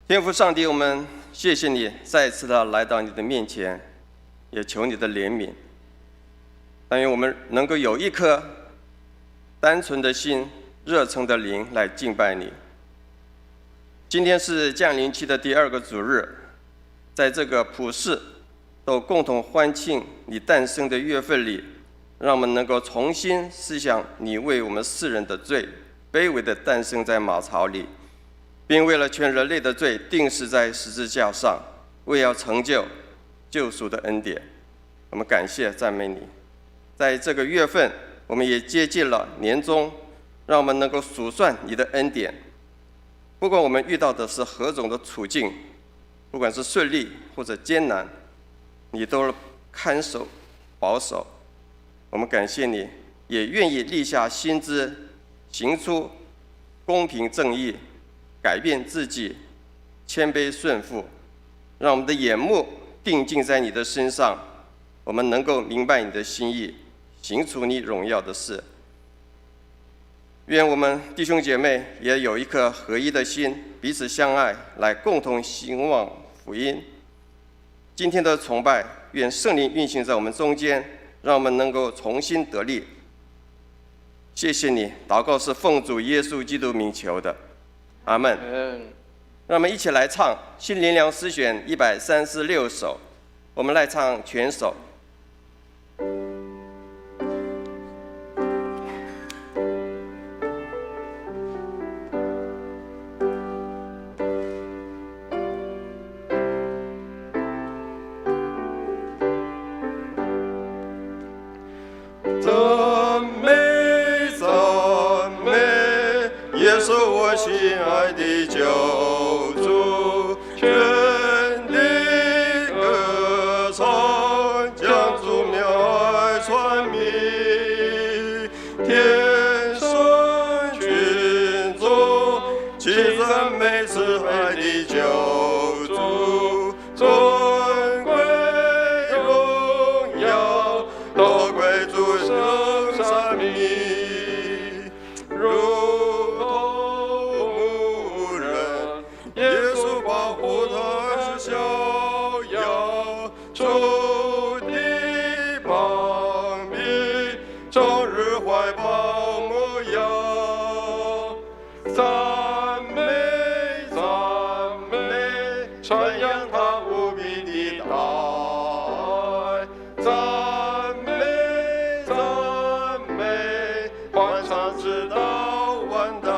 天父上帝，我们谢谢你再次的来到你的面前，也求你的怜悯。但愿我们能够有一颗单纯的心、热诚的灵来敬拜你。今天是降临期的第2个主日，在这个普世都共同欢庆你诞生的月份里，让我们能够重新思想你为我们世人的罪卑微的诞生在马槽里，并为了全人类的罪钉死在十字架上，为要成就救赎的恩典。我们感谢赞美你。在这个月份，我们也接近了年终，让我们能够数算你的恩典。不管我们遇到的是何种的处境，不管是顺利或者艰难，你都看守保守。我们感谢你，也愿意立下心志，行出公平正义，改变自己，谦卑顺服，让我们的眼目定睛在你的身上，我们能够明白你的心意，行出你荣耀的事。愿我们弟兄姐妹也有一颗合一的心，彼此相爱，来共同兴旺福音。今天的崇拜，愿圣灵运行在我们中间，让我们能够重新得力。谢谢你，祷告是奉主耶稣基督名求的，阿们。让我们一起来唱新灵粮诗选136首，我们来唱全首。是我心爱的救主，全地歌唱，将主妙爱传弥，天上群众齐赞美慈爱的救主，尊贵荣耀都归主圣三名。传扬他无比的大爱，赞美赞美，欢唱直到万代，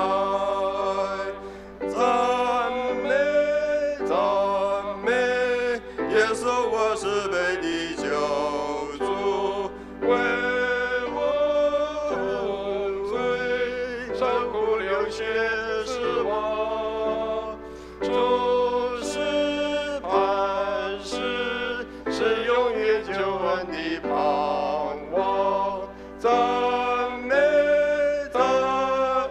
赞美赞美，耶稣我是被的救主，为我罪受苦流血死亡，是永远救恩的盼望，赞美赞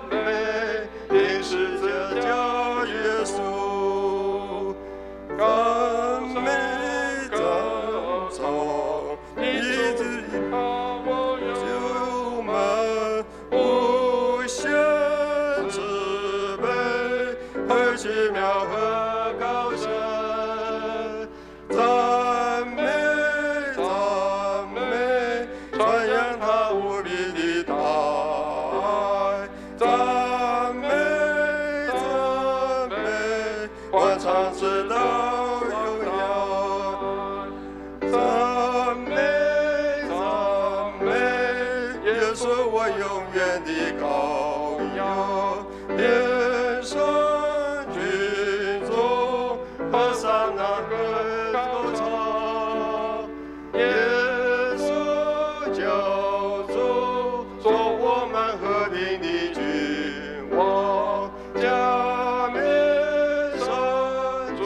美，定是这叫耶稣，赞美赞颂，你旨意盼望救门，无限慈悲和奇妙和高深。赞美赞美，传扬他无比的大爱，赞美赞美，欢唱直到永远，赞美赞美，耶稣我永远的羔羊，天上群众和善那个耶稣救主，做我们和平的君王，加冕圣主，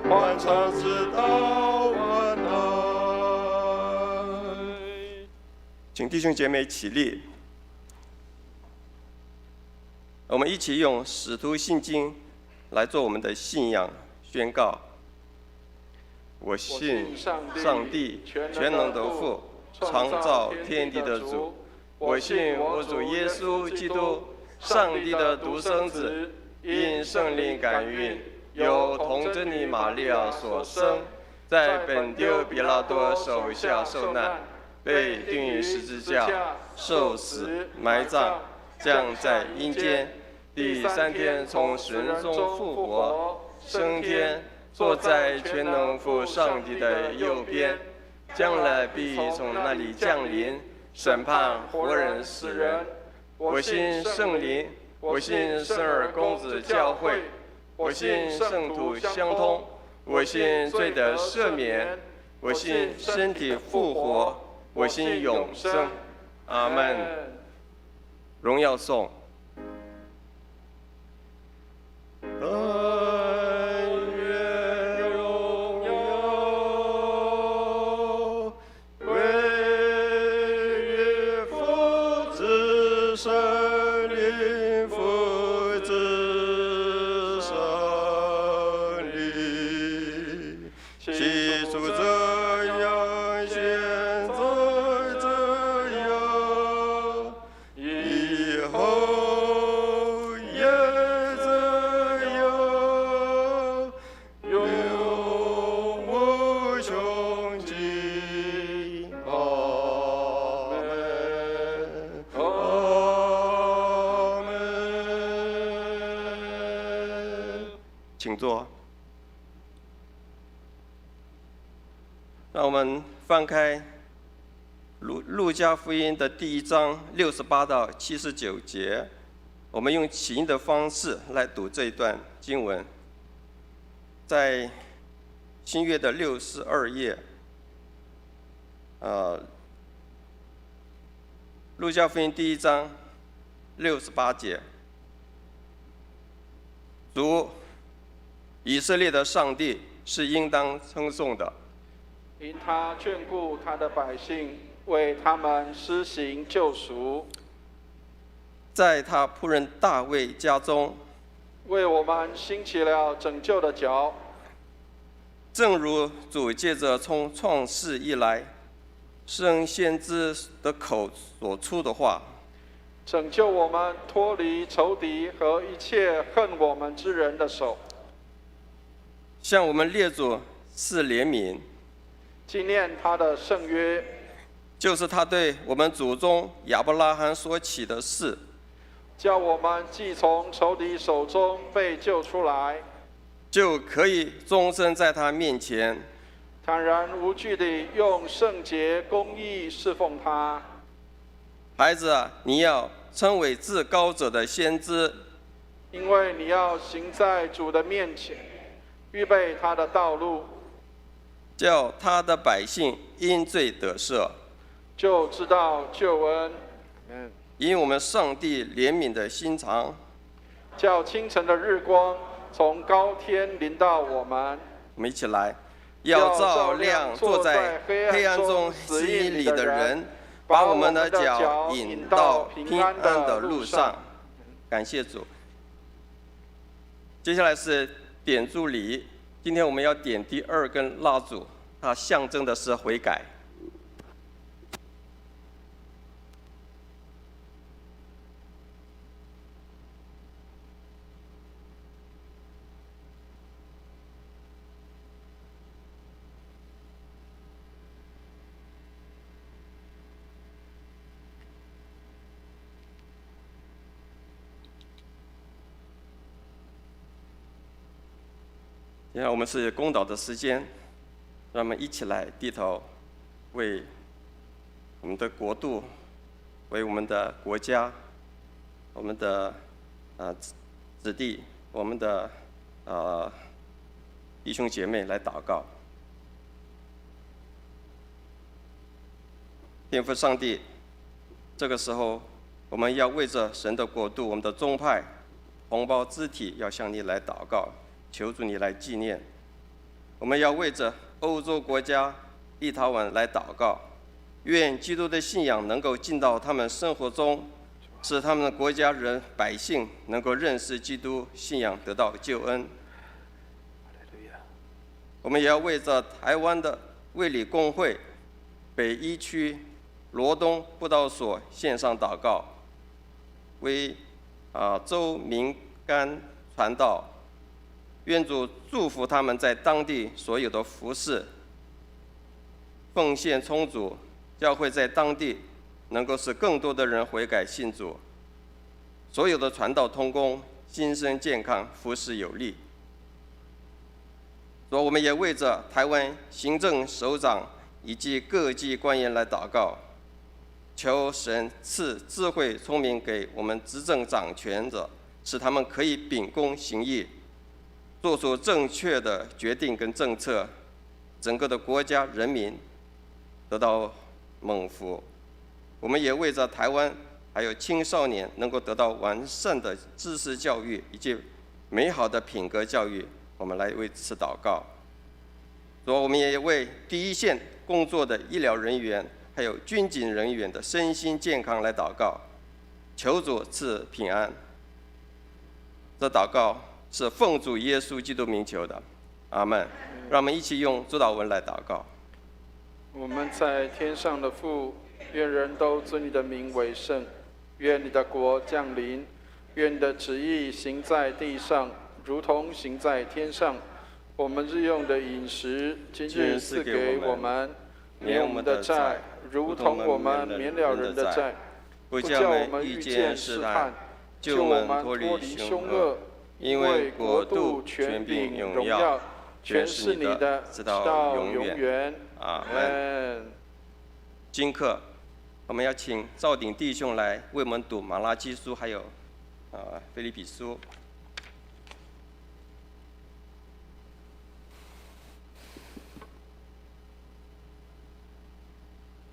欢唱直到万代。请弟兄姐妹起立，我们一起用《使徒信经》来做我们的信仰宣告。我信上帝全能的父，创造天地的主。我信我主耶稣基督，上帝的独生子，因圣灵感孕，由童贞女玛利亚所生，在本丢彼拉多手下受难，被钉于十字架，受死，埋葬，降在阴间，第3天从死人中复活，升天，坐在全能父上帝的右边，将来必从那里降临，审判活人死人。我信圣灵，我信圣二公子教会，我信圣徒相通，我信罪的赦免，我信身体复活，我信永生。阿们。荣耀颂。但愿荣耀归于父子圣灵，父子圣灵。起初这样，现在这样，以后也这样，永无穷尽。阿门。阿门。请坐。让我们翻开路加福音的第1章68到79节，我们用起音的方式来读这一段经文，在新约的62页，路加福音第1章68节，主以色列的上帝是应当称颂的。因他眷顾他的百姓，为他们施行救赎，在他仆人大卫家中，为我们兴起了拯救的脚。正如主借着从创世以来圣先知的口所出的话，拯救我们脱离仇敌和一切恨我们之人的手，向我们列祖施怜悯，纪念他的圣约，就是他对我们祖宗亚伯拉罕所起的誓，叫我们既从仇敌手中被救出来，就可以终身在他面前坦然无惧地用圣洁公义侍奉他。孩子啊，你要称为至高者的先知，因为你要行在主的面前，预备他的道路，叫他的百姓因罪得赦，就知道救恩。因我们上帝怜悯的心肠，叫清晨的日光从高天临到我们。我们一起来，要照亮坐在黑暗中死荫里的人，把我们的脚引到平安的路上。感谢主。接下来是点烛礼，今天我们要点第2根蜡烛，它象征的是悔改。现在我们是公祷的时间，让我们一起来低头，为我们的国度，为我们的国家，我们的子弟，我们的弟兄姐妹来祷告。天父上帝，这个时候我们要为着神的国度，我们的宗派、同胞肢体，要向你来祷告。求主你来纪念，我们要为着欧洲国家立陶宛来祷告，愿基督的信仰能够进到他们生活中，使他们的国家人百姓能够认识基督，信仰得到救恩。我们也要为着台湾的卫理公会北一区罗东布道所献上祷告，为周明干传道，愿主祝福他们在当地所有的服事，奉献充足，教会在当地能够使更多的人悔改信主，所有的传道同工心身健康，服事有力。我们也为着台湾行政首长以及各级官员来祷告，求神赐智慧聪明给我们执政掌权者，使他们可以秉公行义，做出正确的决定跟政策，整个的国家人民得到蒙福。我们也为着台湾还有青少年能够得到完善的知识教育以及美好的品格教育，我们来为此祷告。我们也为第一线工作的医疗人员还有军警人员的身心健康来祷告，求主赐平安。这祷告是奉主耶稣基督名求的，阿们。让我们一起用主祷文来祷告。我们在天上的父，愿人都尊你的名为圣，愿你的国降临，愿你的旨意行在地上，如同行在天上。我们日用的饮食，今日赐给我们，免我们的债，如同我们免了人的债，不叫我们遇见试探，救我们脱离凶恶。因为国度、权柄、荣耀，全是你的，直到永远。阿们。今课我们要请赵鼎弟兄来为我们读马拉基书，还有腓立比书。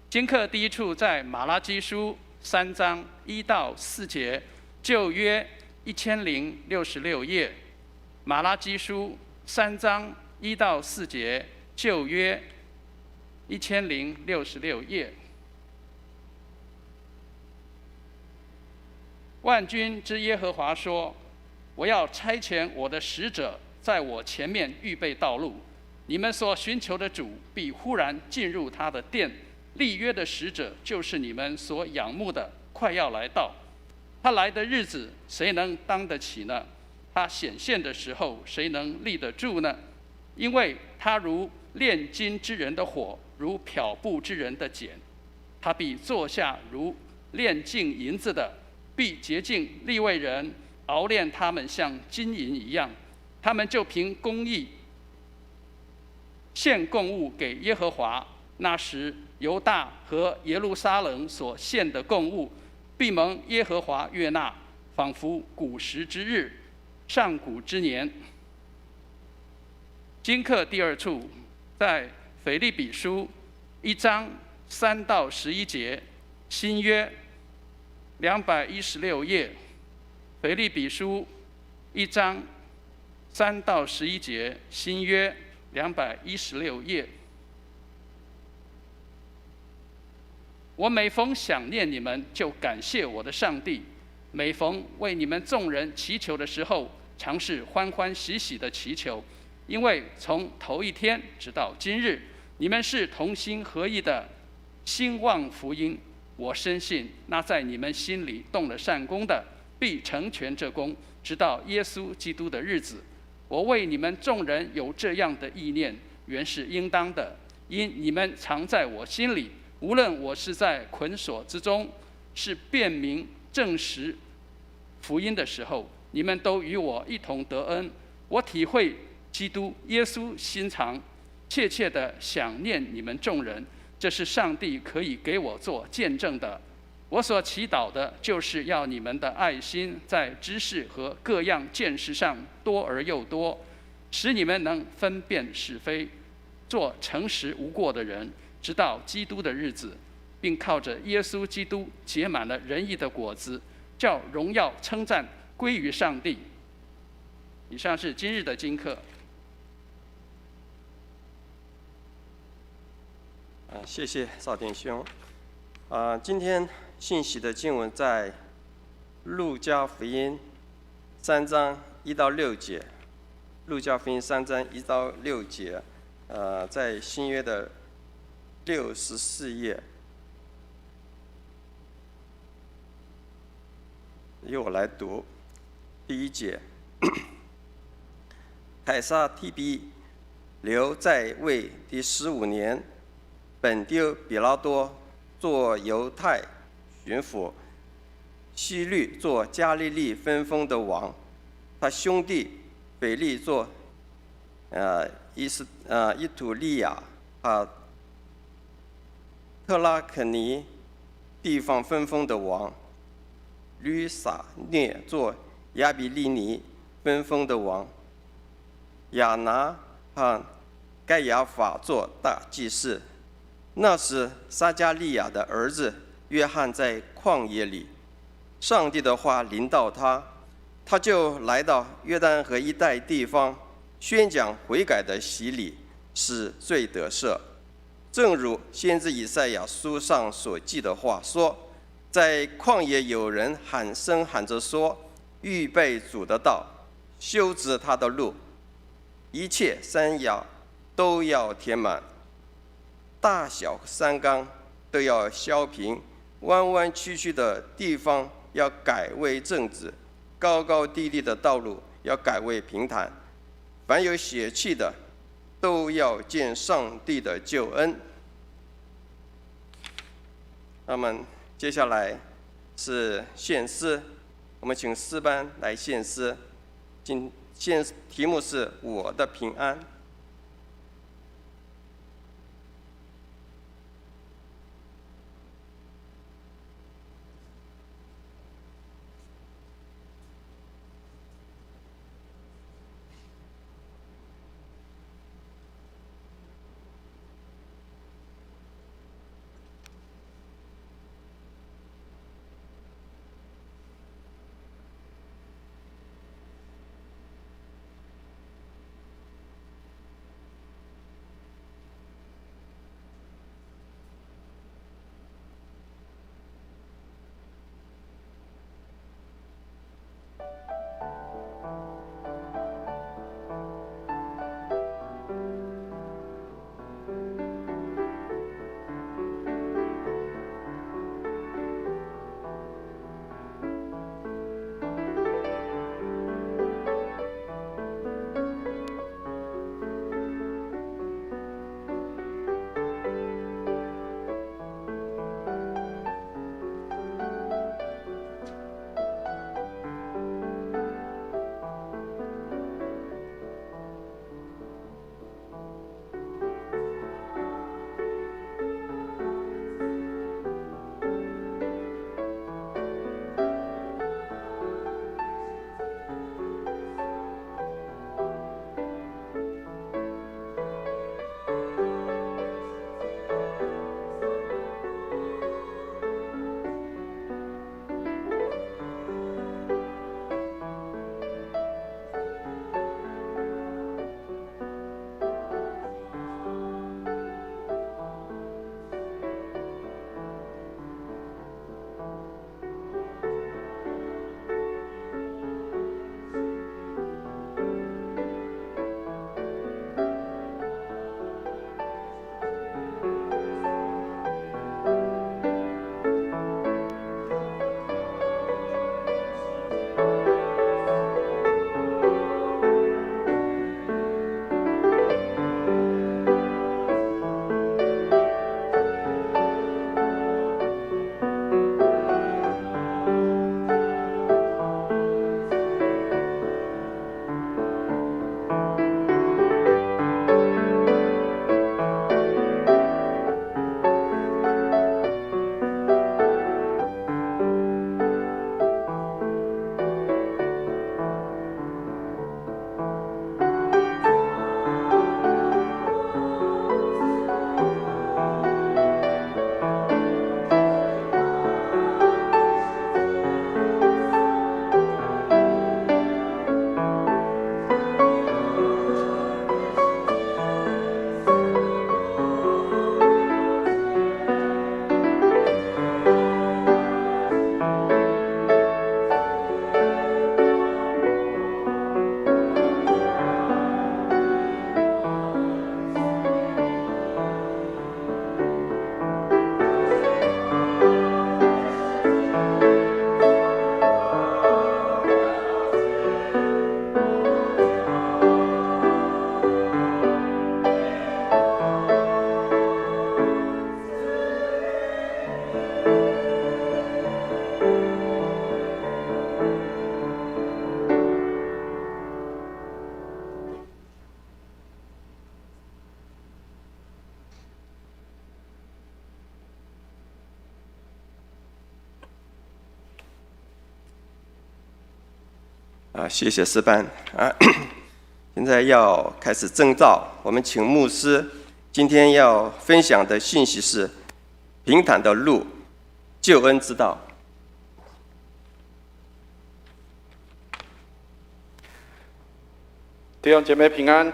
今课第一处在马拉基书3章1到4节，旧约1066页。马拉基书3章1到4节，旧约1066页。万军之耶和华说：“我要差遣我的使者在我前面预备道路，你们所寻求的主必忽然进入他的殿。立约的使者就是你们所仰慕的，快要来到。他来的日子，谁能当得起呢？他显现的时候，谁能立得住呢？因为他如炼金之人的火，如漂布之人的碱。他必坐下如炼净银子的，必洁净利未人，熬炼他们像金银一样。他们就凭公义献供物给耶和华。那时，犹大和耶路撒冷所献的供物，必蒙耶和华悦纳，仿佛古时之日，上古之年。今课第二处在腓立比书1章3到11节，新约216页。腓立比书1章3到11节，新约216页。我每逢想念你们，就感谢我的上帝；每逢为你们众人祈求的时候，常是欢欢喜喜的祈求，因为从头一天直到今日，你们是同心合意的兴旺福音。我深信那在你们心里动了善功的，必成全这功，直到耶稣基督的日子。我为你们众人有这样的意念，原是应当的，因你们常在我心里。无论我是在捆锁之中，是辨明证实福音的时候，你们都与我一同得恩。我体会基督耶稣心肠，切切地想念你们众人，这是上帝可以给我做见证的。我所祈祷的，就是要你们的爱心在知识和各样见识上多而又多，使你们能分辨是非，做诚实无过的人，直到基督的日子，并靠着耶稣基督结满了仁义的果子，叫荣耀称赞归于上帝。以上是今日的经课。谢谢少天兄。今天信息的经文在路加福音3章1到6节。路加福音3章1到6节，在新约的64页。由我来读第1节。凯撒提比留在位第15年，本丢比拉多做犹太巡抚，希律做加利利分封的王，他兄弟腓力做伊土利亚特拉肯尼地方分封的王，吕撒涅做亚比利尼分封的王，亚拿和盖亚法做大祭司。那时撒加利亚的儿子约翰在旷野里，上帝的话临到他，他就来到约旦河一带地方，宣讲悔改的洗礼，使罪得赦。正如先知以赛亚书上所记的话说，在旷野有人喊声喊着说，预备主的道，修直他的路，一切山崖都要填满，大小山冈都要削平，弯弯曲曲的地方要改为正直，高高低低的道路要改为平坦。凡有血气的都要见上帝的救恩。那么接下来是献诗，我们请诗班来献诗。题目是我的平安。谢谢诗班啊。现在要开始证道，我们请牧师。今天要分享的信息是平坦的路，救恩之道。弟兄姐妹平安，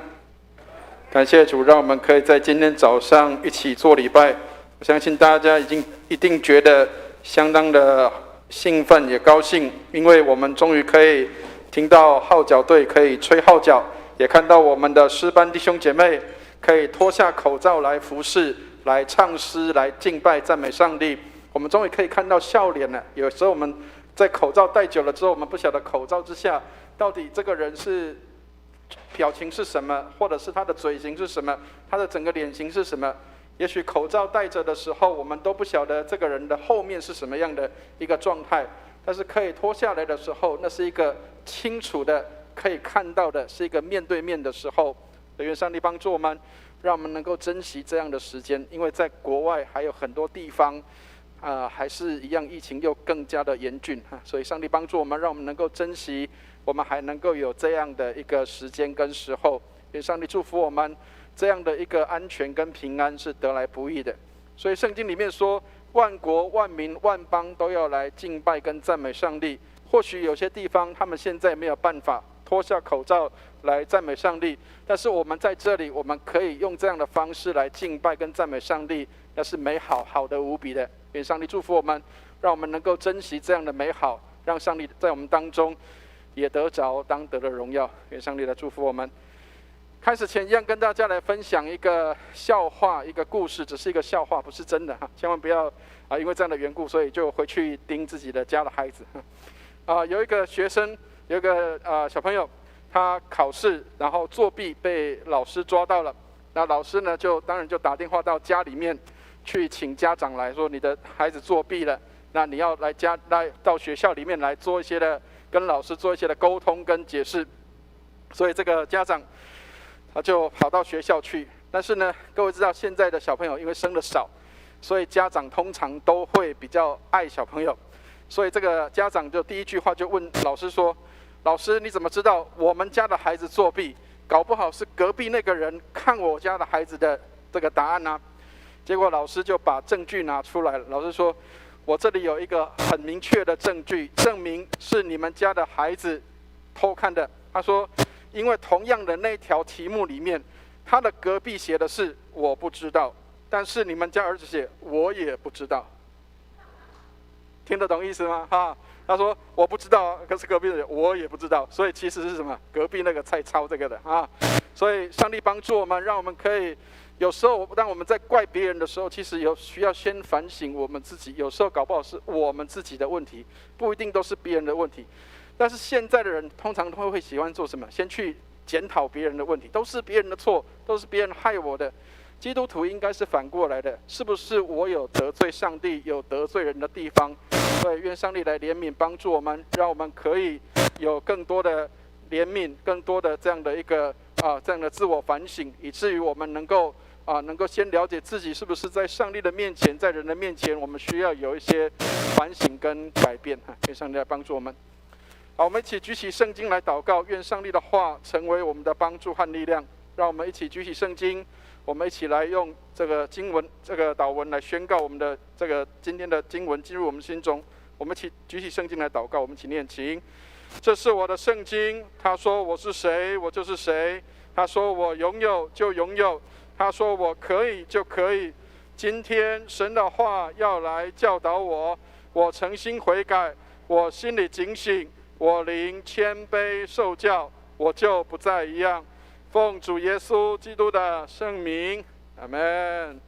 感谢主，让我们可以在今天早上一起做礼拜。我相信大家一定觉得相当的兴奋也高兴，因为我们终于可以听到号角队可以吹号角，也看到我们的诗班弟兄姐妹可以脱下口罩来服侍、来唱诗、来敬拜、赞美上帝。我们终于可以看到笑脸了。有时候我们在口罩戴久了之后，我们不晓得口罩之下到底这个人是表情是什么，或者是他的嘴型是什么，他的整个脸型是什么。也许口罩戴着的时候，我们都不晓得这个人的后面是什么样的一个状态，但是可以脱下来的时候，那是一个清楚的可以看到的，是一个面对面的时候。愿上帝帮助我们，让我们能够珍惜这样的时间，因为在国外还有很多地方还是一样疫情又更加的严峻，所以上帝帮助我们，让我们能够珍惜我们还能够有这样的一个时间跟时候。愿上帝祝福我们，这样的一个安全跟平安是得来不易的。所以圣经里面说，万国万民万邦都要来敬拜跟赞美上帝。或许有些地方他们现在没有办法脱下口罩来赞美上帝，但是我们在这里，我们可以用这样的方式来敬拜跟赞美上帝，那是美好好得无比的。愿上帝祝福我们，让我们能够珍惜这样的美好，让上帝在我们当中也得着当得的荣耀。愿上帝来祝福我们。开始前一样跟大家来分享一个笑话，一个故事，只是一个笑话，不是真的哈，千万不要因为这样的缘故，所以就回去盯自己的家的孩子。有一个学生，有一个小朋友，他考试然后作弊被老师抓到了，那老师呢当然就打电话到家里面去请家长来说，你的孩子作弊了，那你要来到学校里面来做一些的跟老师做一些的沟通跟解释。所以这个家长他就跑到学校去，但是呢，各位知道现在的小朋友因为生的少，所以家长通常都会比较爱小朋友，所以这个家长就第一句话就问老师说：“老师，你怎么知道我们家的孩子作弊？搞不好是隔壁那个人看我家的孩子的这个答案呢？”结果老师就把证据拿出来了，老师说：“我这里有一个很明确的证据，证明是你们家的孩子偷看的。”他说：“因为同样的那条题目里面，他的隔壁写的是我不知道，但是你们家儿子写我也不知道。”听得懂意思吗？他说我不知道，可是隔壁的人我也不知道，所以其实是什么？隔壁那个在抄这个的啊。所以上帝帮助我们，让我们可以有时候当我们在怪别人的时候，其实需要先反省我们自己。有时候搞不好是我们自己的问题，不一定都是别人的问题。但是现在的人通常都会喜欢做什么？先去检讨别人的问题，都是别人的错，都是别人害我的。基督徒应该是反过来的，是不是我有得罪上帝、有得罪人的地方？所以愿上帝来怜悯帮助我们，让我们可以有更多的怜悯，更多的这样的一个这样的自我反省，以至于我们能够先了解自己是不是在上帝的面前，在人的面前，我们需要有一些反省跟改变。愿上帝来帮助我们。好，我们一起举起圣经来祷告，愿上帝的话成为我们的帮助和力量。让我们一起举起圣经，我们一起来用这个经文、这个祷文来宣告我们的这个今天的经文进入我们心中。我们一起举起圣经来祷告，我们一起念经。这是我的圣经，他说我是谁，我就是谁；他说我拥有就拥有，他说我可以就可以。今天神的话要来教导我，我诚心悔改，我心里警醒，我灵谦卑受教，我就不再一样。奉主耶稣基督的圣名，阿们。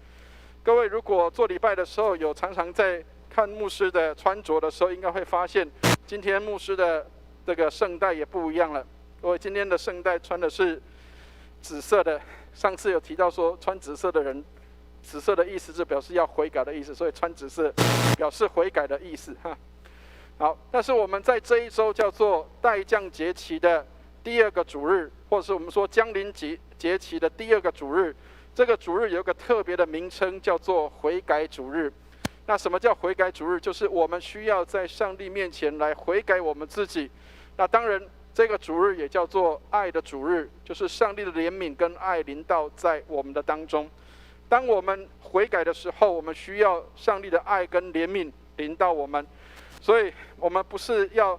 各位，如果做礼拜的时候有常常在看牧师的穿着的时候，应该会发现今天牧师的这个圣带也不一样了。各位，今天的圣带穿的是紫色的，上次有提到说穿紫色的人，紫色的意思是表示要悔改的意思，所以穿紫色表示悔改的意思。好，但是我们在这一周叫做待降节期的第二个主日，或者是我们说将临节期的第二个主日，这个主日有一个特别的名称，叫做悔改主日。那什么叫悔改主日？就是我们需要在上帝面前来悔改我们自己。那当然，这个主日也叫做爱的主日，就是上帝的怜悯跟爱临到在我们的当中。当我们悔改的时候，我们需要上帝的爱跟怜悯临到我们。所以我们不是要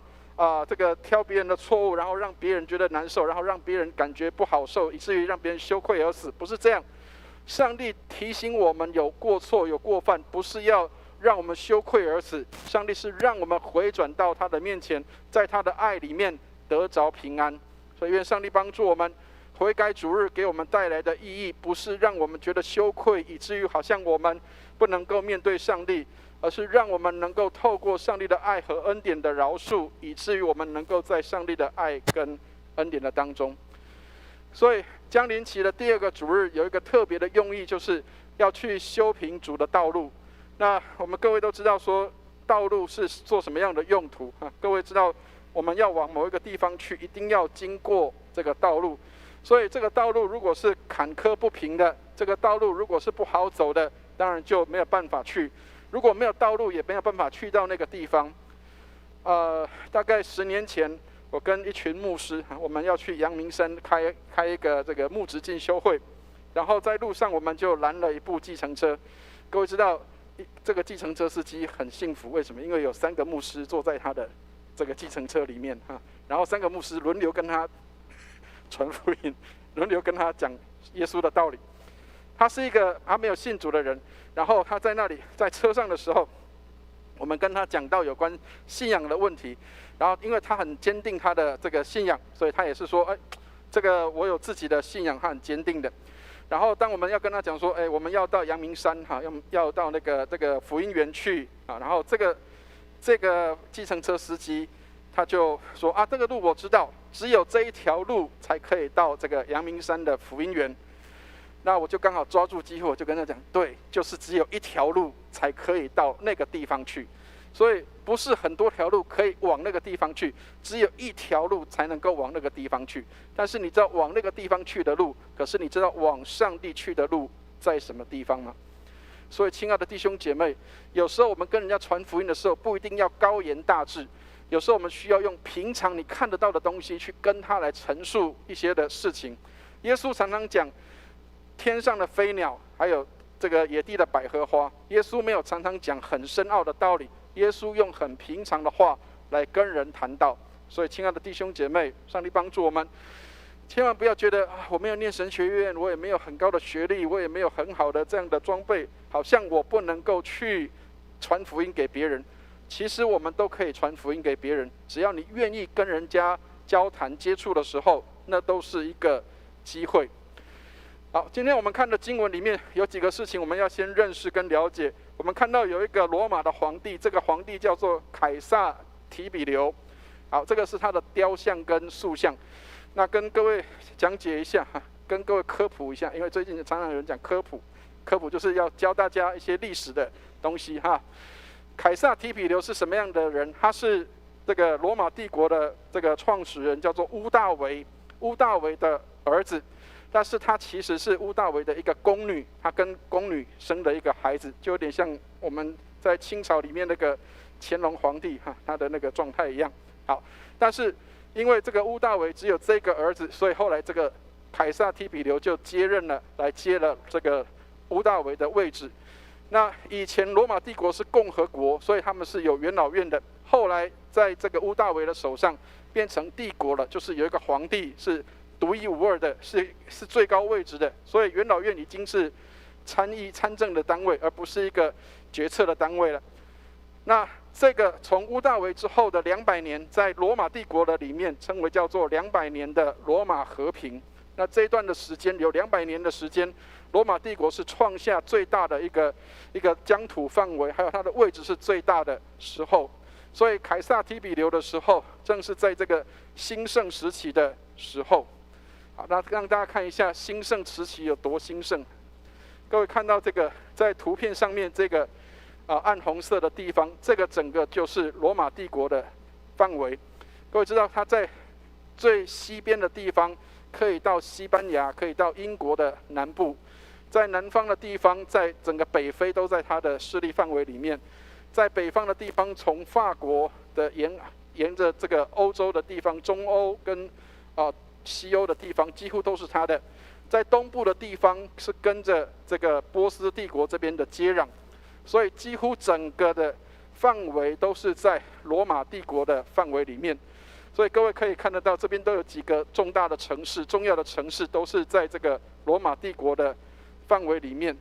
这个挑别人的错误，然后让别人觉得难受，然后让别人感觉不好受，以至于让别人羞愧而死，不是这样。上帝提醒我们有过错有过犯，不是要让我们羞愧而死，上帝是让我们回转到他的面前，在他的爱里面得着平安。所以愿上帝帮助我们，悔改主日给我们带来的意义，不是让我们觉得羞愧，以至于好像我们不能够面对上帝，而是让我们能够透过上帝的爱和恩典的饶恕，以至于我们能够在上帝的爱跟恩典的当中。所以将临期的第二个主日有一个特别的用意，就是要去修平主的道路。那我们各位都知道说，道路是做什么样的用途啊？各位知道，我们要往某一个地方去，一定要经过这个道路。所以这个道路如果是坎坷不平的，这个道路如果是不好走的，当然就没有办法去。如果没有道路，也没有办法去到那个地方。大概10年前，我跟一群牧师，我们要去阳明山开一个这个牧职进修会，然后在路上我们就拦了一部计程车。各位知道，这个计程车司机很幸福，为什么？因为有3个牧师坐在他的这个计程车里面然后3个牧师轮流跟他传福音，轮流跟他讲耶稣的道理。他是一个还没有信主的人，然后他在那里在车上的时候，我们跟他讲到有关信仰的问题，然后因为他很坚定他的这个信仰，所以他也是说，这个我有自己的信仰，他很坚定的。然后当我们要跟他讲说，我们要到阳明山要到这个福音园去然后这个计程车司机他就说这个路我知道，只有这一条路才可以到这个阳明山的福音园。那我就刚好抓住机会，我就跟他讲，对，就是只有一条路才可以到那个地方去，所以不是很多条路可以往那个地方去，只有一条路才能够往那个地方去。但是你知道往那个地方去的路，可是你知道往上帝去的路在什么地方吗？所以亲爱的弟兄姐妹，有时候我们跟人家传福音的时候，不一定要高言大志，有时候我们需要用平常你看得到的东西去跟他来陈述一些的事情。耶稣常常讲天上的飞鸟，还有这个野地的百合花。耶稣没有常常讲很深奥的道理，耶稣用很平常的话来跟人谈道。所以亲爱的弟兄姐妹，上帝帮助我们，千万不要觉得我没有念神学院，我也没有很高的学历，我也没有很好的这样的装备，好像我不能够去传福音给别人。其实我们都可以传福音给别人，只要你愿意跟人家交谈接触的时候，那都是一个机会。好，今天我们看的经文里面有几个事情我们要先认识跟了解。我们看到有一个罗马的皇帝，这个皇帝叫做凯撒提比留。好，这个是他的雕像跟塑像。那跟各位讲解一下，跟各位科普一下，因为最近常常有人讲科普，科普就是要教大家一些历史的东西凯撒提比留是什么样的人？他是这个罗马帝国的这个创始人，叫做屋大维的儿子。但是他其实是屋大维的一个宫女，他跟宫女生的一个孩子，就有点像我们在清朝里面那个乾隆皇帝他的那个状态一样。好，但是因为这个屋大维只有这个儿子，所以后来这个凯撒提比留就接了这个屋大维的位置。那以前罗马帝国是共和国，所以他们是有元老院的。后来在这个屋大维的手上变成帝国了，就是有一个皇帝是独一无二的，是最高位置的，所以元老院已经是参政的单位，而不是一个决策的单位了。那这个从屋大维之后的200年，在罗马帝国的里面称为叫做200年的罗马和平。那这一段的时间有200年的时间，罗马帝国是创下最大的一个疆土范围，还有它的位置是最大的时候。所以凯撒提比留的时候，正是在这个兴盛时期的时候。好，那让大家看一下兴盛时期有多兴盛。各位看到这个在图片上面这个暗红色的地方，这个整个就是罗马帝国的范围。各位知道它在最西边的地方可以到西班牙，可以到英国的南部，在南方的地方，在整个北非都在它的势力范围里面。在北方的地方，从法国的沿沿着这个欧洲的地方，中欧跟西欧的地方几乎都是他的。在东部的地方是跟着这个波斯帝国这边的接壤，所以几乎整个的范围都是在罗马帝国的范围里面。所以各位可以看得到，这边都有几个重大的城市、重要的城市都是在这个罗马帝国的范围里面。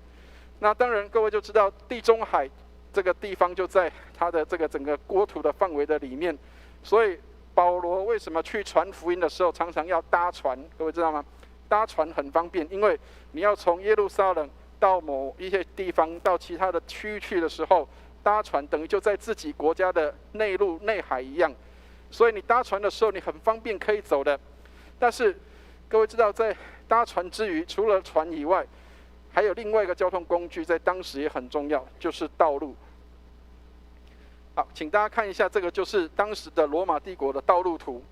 那当然，各位就知道地中海这个地方就在它的这个整个国土的范围的里面。所以保罗为什么去传福音的时候常常要搭船？各位知道吗？搭船很方便，因为你要从耶路撒冷到某一些地方、到其他的区域去的时候，搭船等于就在自己国家的内陆、内海一样。所以你搭船的时候，你很方便可以走的。但是各位知道，在搭船之余，除了船以外，还有另外一个交通工具，在当时也很重要，就是道路。好，请大家看一下，这个就是当时的罗马帝国的道路图。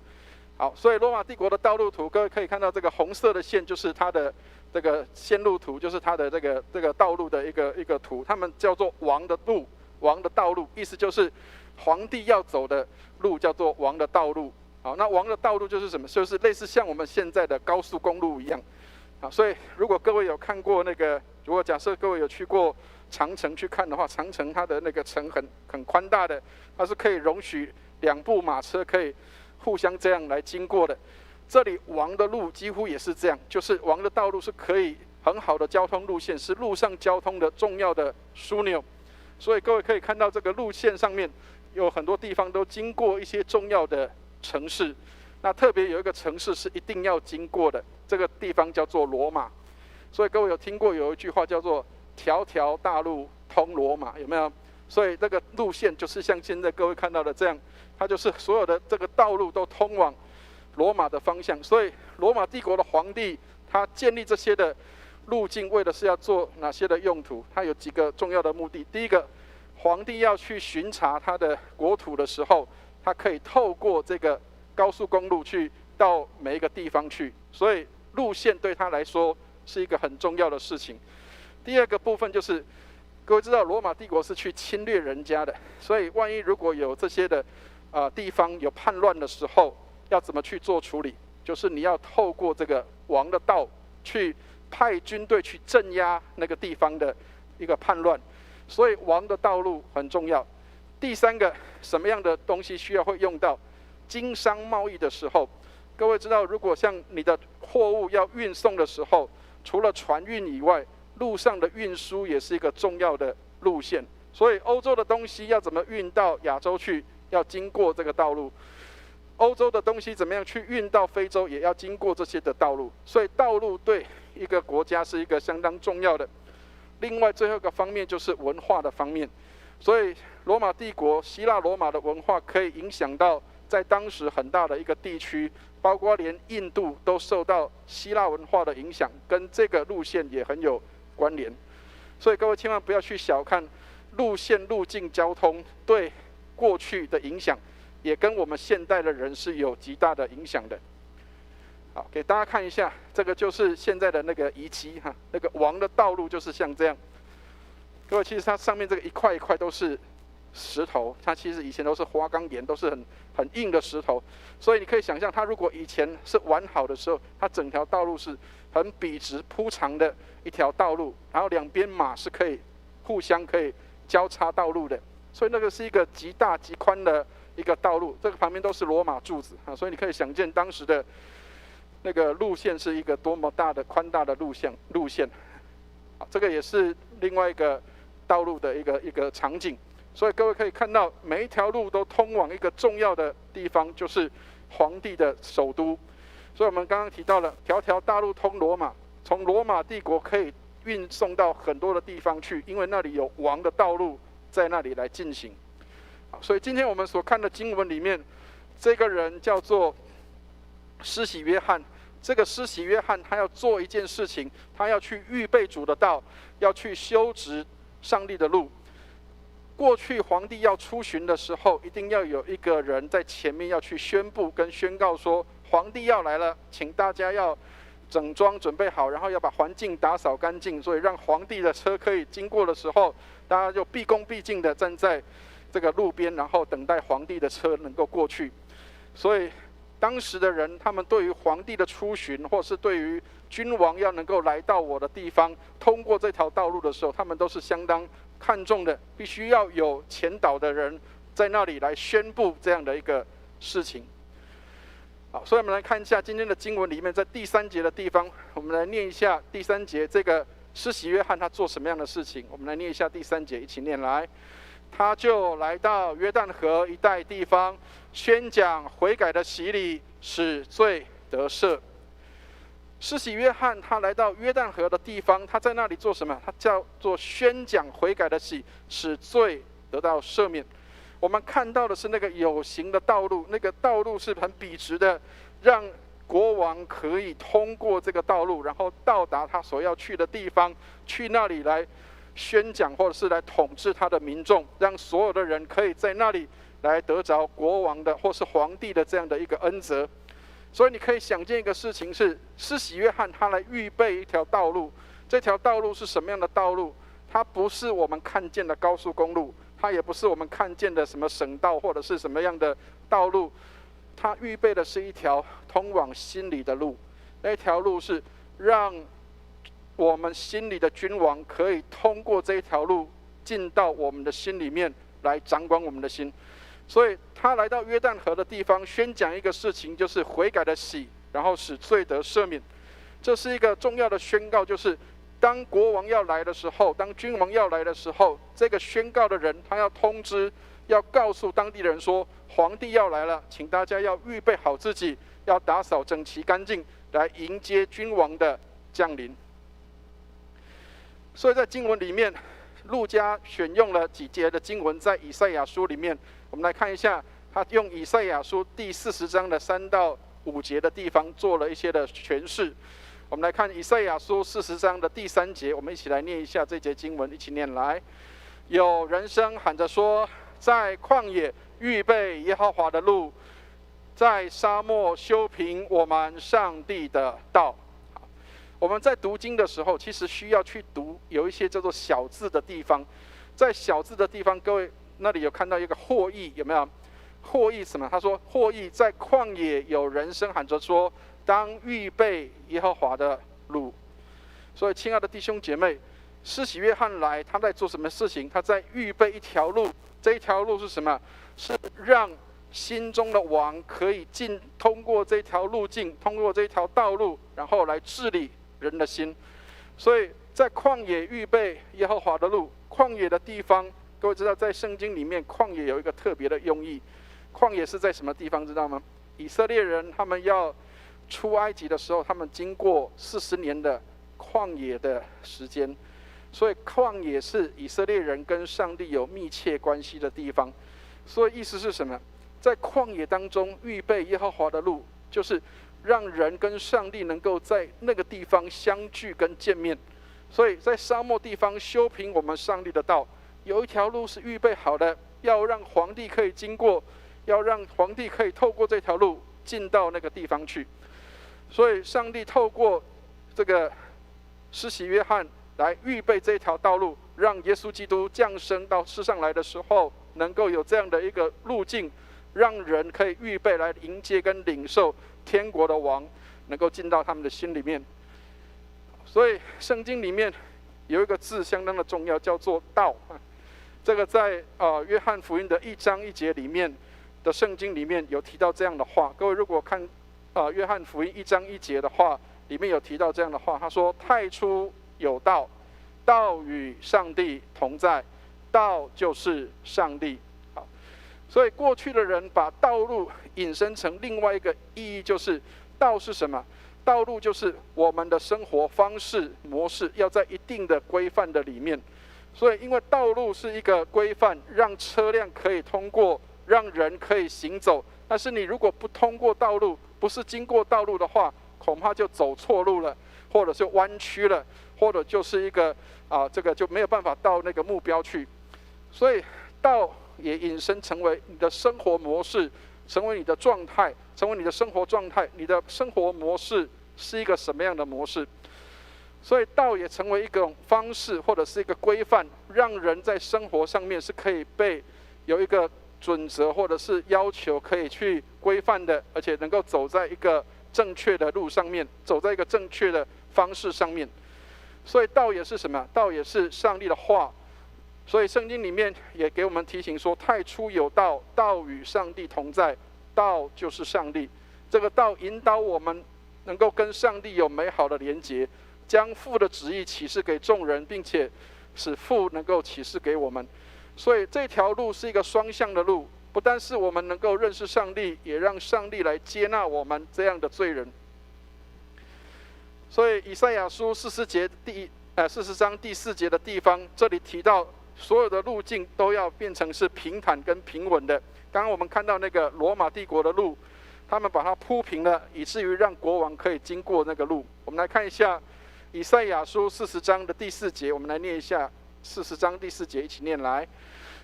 好，所以罗马帝国的道路图，各位可以看到这个红色的线就是它的这个线路图，就是它的这个道路的一个图。他们叫做王的路、王的道路，意思就是皇帝要走的路叫做王的道路。好，那王的道路就是什么？就是类似像我们现在的高速公路一样。好，所以如果各位有看过那个，如果假设各位有去过长城去看的话，长城它的那个城很宽大的，它是可以容许2部马车可以互相这样来经过的。这里王的路几乎也是这样，就是王的道路是可以很好的交通路线，是陆上交通的重要的枢纽。所以各位可以看到这个路线上面有很多地方都经过一些重要的城市。那特别有一个城市是一定要经过的，这个地方叫做罗马。所以各位有听过有一句话叫做条条大路通罗马，有没有？所以这个路线就是像现在各位看到的这样，它就是所有的这个道路都通往罗马的方向。所以罗马帝国的皇帝他建立这些的路径，为的是要做哪些的用途？他有几个重要的目的。第一个，皇帝要去巡查他的国土的时候，他可以透过这个高速公路去到每一个地方去，所以路线对他来说是一个很重要的事情。第二个部分就是，各位知道罗马帝国是去侵略人家的，所以万一如果有这些的地方有叛乱的时候，要怎么去做处理？就是你要透过这个王的道去派军队去镇压那个地方的一个叛乱，所以王的道路很重要。第三个，什么样的东西需要会用到？经商贸易的时候，各位知道，如果像你的货物要运送的时候，除了船运以外，路上的运输也是一个重要的路线。所以欧洲的东西要怎么运到亚洲去，要经过这个道路；欧洲的东西怎么样去运到非洲，也要经过这些的道路。所以道路对一个国家是一个相当重要的。另外最后一个方面就是文化的方面，所以罗马帝国、希腊罗马的文化可以影响到在当时很大的一个地区，包括连印度都受到希腊文化的影响，跟这个路线也很有关联。所以各位千万不要去小看路线、路径交通对过去的影响，也跟我们现代的人是有极大的影响的。好，给大家看一下，这个就是现在的那个遗迹哈，那个王的道路就是像这样。各位，其实它上面这个一块一块都是石头，它其实以前都是花岗岩，都是很硬的石头，所以你可以想象，它如果以前是完好的时候，它整条道路是很笔直铺长的一条道路，然后两边马是可以互相可以交叉道路的，所以那个是一个极大极宽的一个道路，这个旁边都是罗马柱子啊，所以你可以想见当时的那个路线是一个多么大的宽大的路线。好，这个也是另外一个道路的一个场景。所以各位可以看到，每一条路都通往一个重要的地方，就是皇帝的首都。所以我们刚刚提到了条条大路通罗马，从罗马帝国可以运送到很多的地方去，因为那里有王的道路在那里来进行。所以今天我们所看的经文里面，这个人叫做施洗约翰。这个施洗约翰他要做一件事情，他要去预备主的道，要去修直上帝的路。过去皇帝要出巡的时候，一定要有一个人在前面要去宣布跟宣告说，皇帝要来了，请大家要整装准备好，然后要把环境打扫干净，所以让皇帝的车可以经过的时候，大家就毕恭毕敬的站在这个路边，然后等待皇帝的车能够过去。所以当时的人，他们对于皇帝的出巡，或是对于君王要能够来到我的地方，通过这条道路的时候，他们都是相当看重的，必须要有前导的人在那里来宣布这样的一个事情。好，所以我们来看一下今天的经文里面，在第3节的地方，我们来念一下第3节这个施洗约翰他做什么样的事情。我们来念一下第3节，一起念来。他就来到约旦河一带地方，宣讲悔改的洗礼，使罪得赦。施洗约翰他来到约旦河的地方，他在那里做什么？他叫做宣讲悔改的洗，使罪得到赦免。我们看到的是那个有形的道路，那个道路是很笔直的，让国王可以通过这个道路，然后到达他所要去的地方，去那里来宣讲，或者是来统治他的民众，让所有的人可以在那里来得着国王的或是皇帝的这样的一个恩泽。所以你可以想见一个事情是，施洗约翰他来预备一条道路，这条道路是什么样的道路？它不是我们看见的高速公路，它也不是我们看见的什么省道或者是什么样的道路，它预备的是一条通往心里的路。那条路是让我们心里的君王可以通过这一条路进到我们的心里面来掌管我们的心。所以他来到约旦河的地方，宣讲一个事情，就是悔改的洗，然后使罪得赦免。这是一个重要的宣告，就是当国王要来的时候，当君王要来的时候，这个宣告的人他要通知，要告诉当地人说，皇帝要来了，请大家要预备好自己，要打扫整齐干净，来迎接君王的降临。所以在经文里面，路加选用了几节的经文，在以赛亚书里面，我们来看一下，他用以赛亚书第40章的3到5节的地方做了一些的诠释。我们来看以赛亚书40章的第3节，我们一起来念一下这节经文，一起念来。有人声喊着说，在旷野预备耶和华的路，在沙漠修平我们上帝的道。我们在读经的时候，其实需要去读有一些叫做小字的地方。在小字的地方，各位那里有看到一个或译，有没有？或译什么？他说或译在旷野有人声喊着说，当预备耶和华的路。所以亲爱的弟兄姐妹，施洗约翰来，他在做什么事情？他在预备一条路。这一条路是什么？是让心中的王可以通过这条路径，通过这条道路，然后来治理人的心。所以在旷野预备耶和华的路。旷野的地方，各位知道在圣经里面旷野有一个特别的用意。旷野是在什么地方知道吗？以色列人他们要出埃及的时候，他们经过40年的旷野的时间，所以旷野是以色列人跟上帝有密切关系的地方。所以意思是什么？在旷野当中预备耶和华的路，就是让人跟上帝能够在那个地方相聚跟见面。所以在沙漠地方修平我们上帝的道，有一条路是预备好的，要让皇帝可以经过，要让皇帝可以透过这条路进到那个地方去。所以上帝透过这个施洗约翰来预备这条道路，让耶稣基督降生到世上来的时候，能够有这样的一个路径，让人可以预备来迎接跟领受天国的王，能够进到他们的心里面。所以圣经里面有一个字相当的重要，叫做道。这个在约翰福音的1章1节里面的圣经里面有提到这样的话。各位如果看约翰福音1章1节的话，里面有提到这样的话，他说太初有道，道与上帝同在，道就是上帝。好，所以过去的人把道路引申成另外一个意义，就是道是什么？道路就是我们的生活方式模式要在一定的规范的里面。所以因为道路是一个规范，让车辆可以通过，让人可以行走。但是你如果不通过道路，不是经过道路的话，恐怕就走错路了，或者是弯曲了，或者就是一个这个就没有办法到那个目标去。所以道也引申成为你的生活模式，成为你的状态，成为你的生活状态，你的生活模式是一个什么样的模式？所以道也成为一种方式，或者是一个规范，让人在生活上面是可以被有一个准则或者是要求可以去规范的，而且能够走在一个正确的路上面，走在一个正确的方式上面。所以道也是什么？道也是上帝的话。所以圣经里面也给我们提醒说，太初有道，道与上帝同在，道就是上帝。这个道引导我们能够跟上帝有美好的连结，将父的旨意启示给众人，并且使父能够启示给我们。所以这条路是一个双向的路，不但是我们能够认识上帝，也让上帝来接纳我们这样的罪人。所以以赛亚书40章第4节的地方，这里提到所有的路径都要变成是平坦跟平稳的。刚刚我们看到那个罗马帝国的路，他们把它铺平了，以至于让国王可以经过那个路。我们来看一下以赛亚书40章的第4节，我们来念一下40章第4节，一起念来：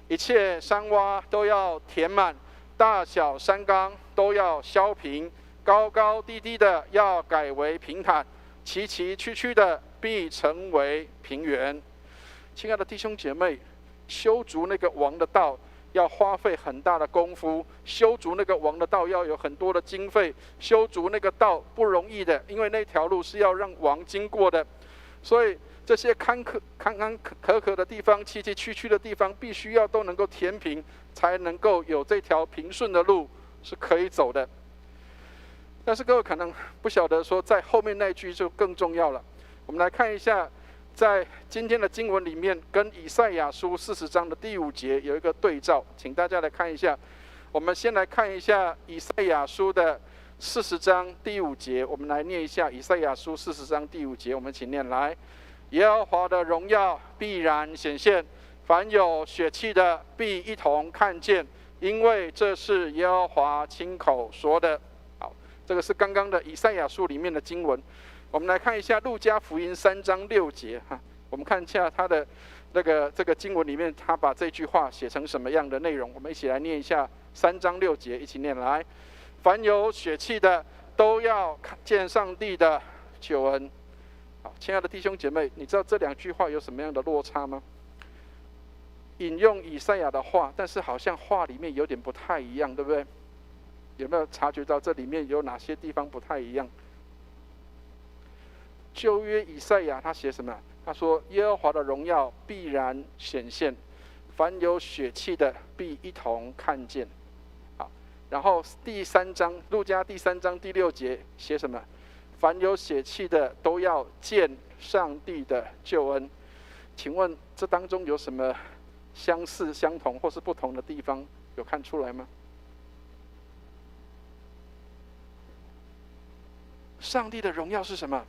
一切山洼都要填满，大小山冈都要削平，高高低低的要改为平坦，崎崎岖岖的必成为平原。亲爱的弟兄姐妹，修筑那个王的道要花费很大的功夫，修筑那个王的道要有很多的经费，修筑那个道不容易的，因为那条路是要让王经过的。所以这些坎坷的地方，崎崎岖岖的地方，必须要都能够填平，才能够有这条平顺的路是可以走的。但是各位可能不晓得说，在后面那句就更重要了。我们来看一下，在今天的经文里面，跟以赛亚书40章的第5节有一个对照，请大家来看一下。我们先来看一下以赛亚书的40章第5节，我们来念一下以赛亚书40章第5节，我们请念来：耶和华的荣耀必然显现，凡有血气的必一同看见，因为这是耶和华亲口说的。好，这个是刚刚的以赛亚书里面的经文。我们来看一下路加福音3章6节哈，我们看一下他的这个经文里面，他把这句话写成什么样的内容？我们一起来念一下3章6节，一起念来：凡有血气的都要看见上帝的救恩。好，亲爱的弟兄姐妹，你知道这2句话有什么样的落差吗？引用以赛亚的话，但是好像话里面有点不太一样，对不对？有没有察觉到这里面有哪些地方不太一样？旧约以赛亚他写什么？他说耶和华的荣耀必然显现，凡有血气的必一同看见。好，然后第3章路加第3章第6节写什么？凡有血气的都要见上帝的救恩。请问这当中有什么相似、相同或是不同的地方？有看出来吗？上帝的荣耀是什么？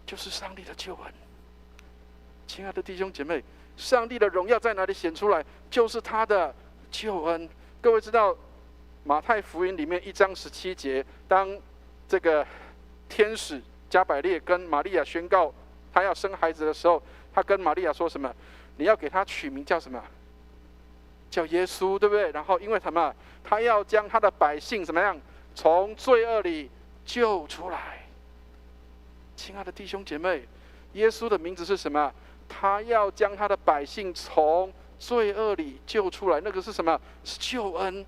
就是上帝的救恩。亲爱的弟兄姐妹，上帝的荣耀在哪里显出来？就是他的救恩。各位知道马太福音里面1章17节，当这个天使加百列跟玛利亚宣告他要生孩子的时候，他跟玛利亚说什么？你要给他取名叫什么？叫耶稣，对不对？然后因为什么？他要将他的百姓怎么样？从罪恶里救出来。亲爱的弟兄姐妹，耶稣的名字是什么？他要将他的百姓从罪恶里救出来。那个是什么？是救恩。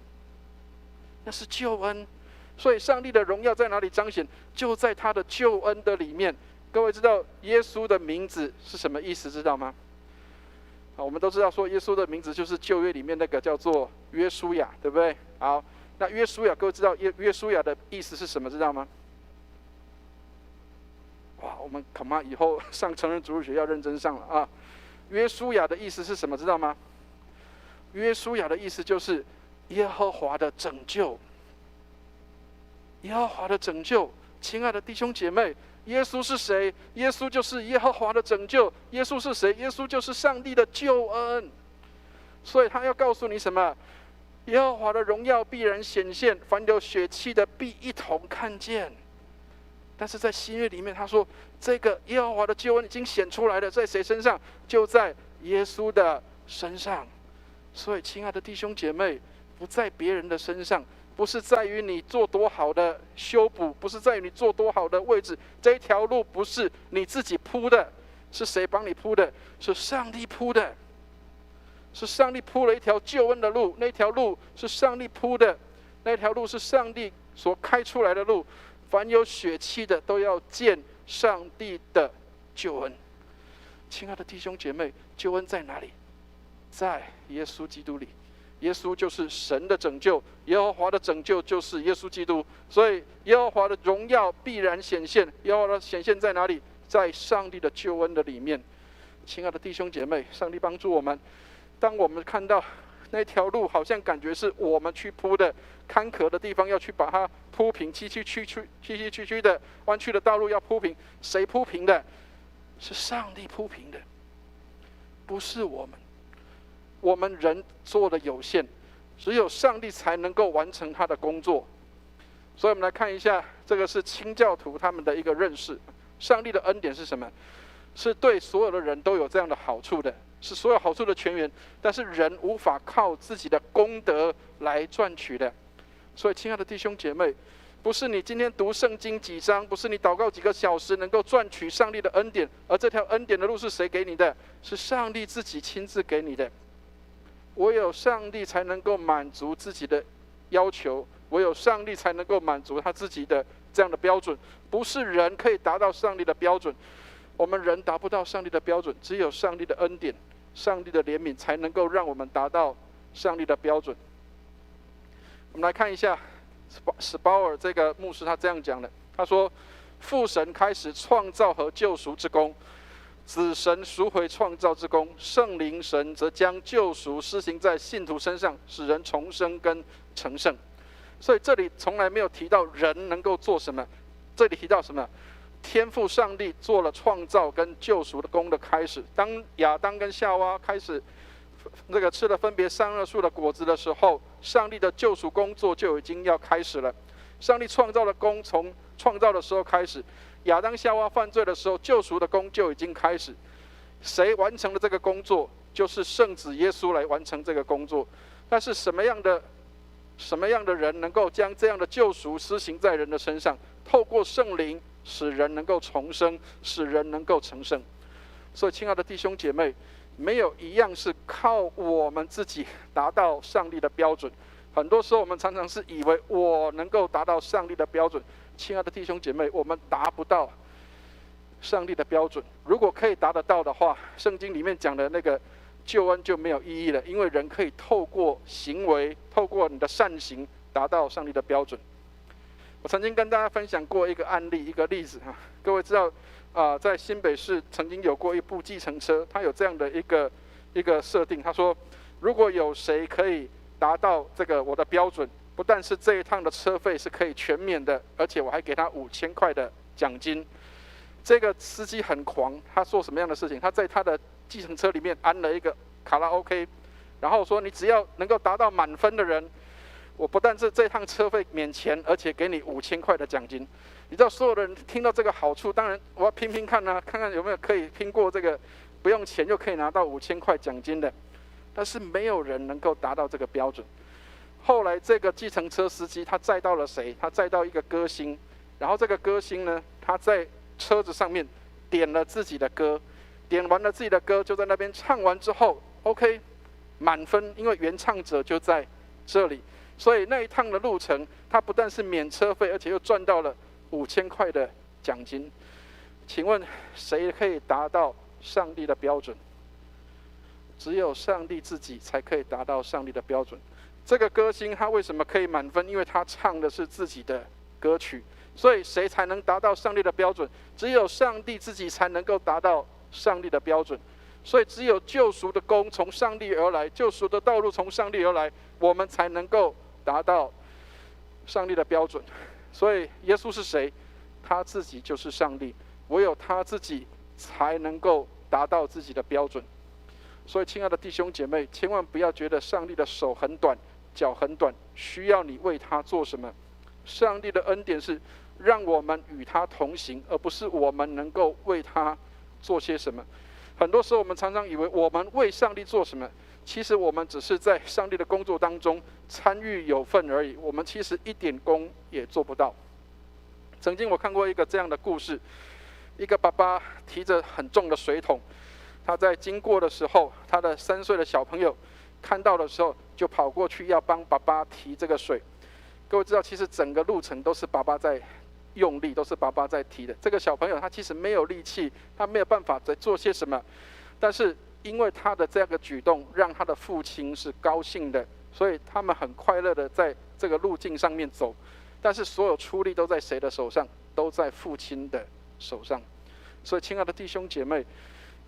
那是救恩。所以上帝的荣耀在哪里彰显？就在他的救恩的里面。各位知道耶稣的名字是什么意思？知道吗？我们都知道说耶稣的名字就是旧约里面那个叫做约书亚，对不对？好，那约书亚，各位知道约书亚的意思是什么？知道吗？哇，我们恐怕以后上成人主日学要认真上了啊！约书亚的意思是什么？知道吗？约书亚的意思就是耶和华的拯救。耶和华的拯救，亲爱的弟兄姐妹，耶稣是谁？耶稣就是耶和华的拯救。耶稣是谁？耶稣就是上帝的救恩。所以他要告诉你什么？耶和华的荣耀必然显现，凡有血气的必一同看见。但是在新约里面，他说这个耶和华的救恩已经显出来了，在谁身上？就在耶稣的身上。所以，亲爱的弟兄姐妹，不在别人的身上，不是在于你做多好的修补，不是在于你做多好的位置。这一条路不是你自己铺的，是谁帮你铺的？是上帝铺的。是上帝铺了一条救恩的路，那条路是上帝铺的，那条路是上帝所开出来的路。凡有血气的都要见上帝的救恩。亲爱的弟兄姐妹，救恩在哪里？在耶稣基督里。耶稣就是神的拯救，耶和华的拯救就是耶稣基督。所以耶和华的荣耀必然显现。耶和华的显现在哪里？在上帝的救恩的里面。亲爱的弟兄姐妹，上帝帮助我们。当我们看到那条路好像感觉是我们去铺的，坎坷的地方要去把它铺平，崎崎岖的弯曲的道路要铺平，谁铺平的？是上帝铺平的，不是我们。我们人做的有限，只有上帝才能够完成他的工作。所以我们来看一下，这个是清教徒他们的一个认识。上帝的恩典是什么？是对所有的人都有这样的好处的，是所有好处的泉源，但是人无法靠自己的功德来赚取的。所以亲爱的弟兄姐妹，不是你今天读圣经几章，不是你祷告几个小时能够赚取上帝的恩典，而这条恩典的路是谁给你的？是上帝自己亲自给你的。唯有上帝才能够满足自己的要求，唯有上帝才能够满足他自己的这样的标准，不是人可以达到上帝的标准。我们人达不到上帝的标准，只有上帝的恩典、上帝的怜悯才能够让我们达到上帝的标准。我们来看一下史鲍尔这个牧师他这样讲的，他说：父神开始创造和救赎之功，子神赎回创造之功，圣灵神则将救赎施行在信徒身上，使人重生跟成圣。所以这里从来没有提到人能够做什么，这里提到什么？天父上帝做了创造跟救赎的功的开始。当亚当跟夏娃开始这个吃了分别善恶树的果子的时候，上帝的救赎工作就已经要开始了。上帝创造的功从创造的时候开始，亚当夏娃犯罪的时候，救赎的功就已经开始。谁完成了这个工作？就是圣子耶稣来完成这个工作。但是什么样的人能够将这样的救赎施行在人的身上？透过圣灵，使人能够重生，使人能够成圣。所以亲爱的弟兄姐妹，没有一样是靠我们自己达到上帝的标准。很多时候我们常常是以为我能够达到上帝的标准。亲爱的弟兄姐妹，我们达不到上帝的标准。如果可以达得到的话，圣经里面讲的那个救恩就没有意义了，因为人可以透过行为，透过你的善行达到上帝的标准。我曾经跟大家分享过一个案例，一个例子。各位知道在新北市曾经有过一部计程车，它有这样的一个设定，他说如果有谁可以达到这个我的标准，不但是这一趟的车费是可以全免的，而且我还给他5000块的奖金。这个司机很狂，他做什么样的事情？他在他的计程车里面安了一个卡拉 OK， 然后说你只要能够达到满分的人，我不但是这趟车费免钱，而且给你5000块的奖金。你知道所有的人听到这个好处，当然我要拼拼看啊，看看有没有可以拼过这个不用钱又可以拿到5000块奖金的。但是没有人能够达到这个标准。后来这个计程车司机他载到了谁？他载到一个歌星，然后这个歌星呢，他在车子上面点了自己的歌，点完了自己的歌，就在那边唱完之后 ，OK， 满分，因为原唱者就在这里，所以那一趟的路程，他不但是免车费，而且又赚到了5000块的奖金。请问谁可以达到上帝的标准？只有上帝自己才可以达到上帝的标准。这个歌星他为什么可以满分？因为他唱的是自己的歌曲。所以谁才能达到上帝的标准？只有上帝自己才能够达到上帝的标准。所以只有救赎的功从上帝而来，救赎的道路从上帝而来，我们才能够达到上帝的标准。所以耶稣是谁？他自己就是上帝，唯有他自己才能够达到自己的标准。所以亲爱的弟兄姐妹，千万不要觉得上帝的手很短，脚很短，需要你为他做什么。上帝的恩典是让我们与他同行，而不是我们能够为他做些什么。很多时候我们常常以为我们为上帝做什么，其实我们只是在上帝的工作当中参与有份而已，我们其实一点工也做不到。曾经我看过一个这样的故事，一个爸爸提着很重的水桶，他在经过的时候，他的3岁的小朋友看到的时候，就跑过去要帮爸爸提这个水。各位知道，其实整个路程都是爸爸在用力，都是爸爸在提的。这个小朋友他其实没有力气，他没有办法再做些什么，但是因为他的这样的举动，让他的父亲是高兴的，所以他们很快乐的在这个路径上面走。但是所有出力都在谁的手上？都在父亲的手上。所以，亲爱的弟兄姐妹，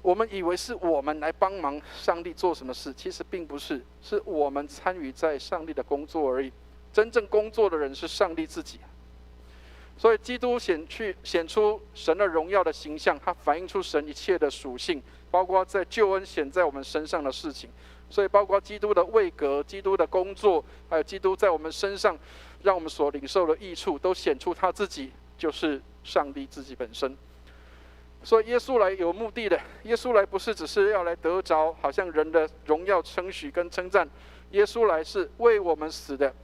我们以为是我们来帮忙上帝做什么事，其实并不是，是我们参与在上帝的工作而已。真正工作的人是上帝自己。所以基督显出神的荣耀的形象，它反映出神一切的属性，包括在救恩显在我们身上的事情。所以包括基督的位格、基督的工作，还有基督在我们身上让我们所领受的益处，都显出他自己就是上帝自己本身。所以耶稣来有目的的，耶稣来不是只是要来得着好像人的荣耀称许跟称赞，耶稣来是为我们死的。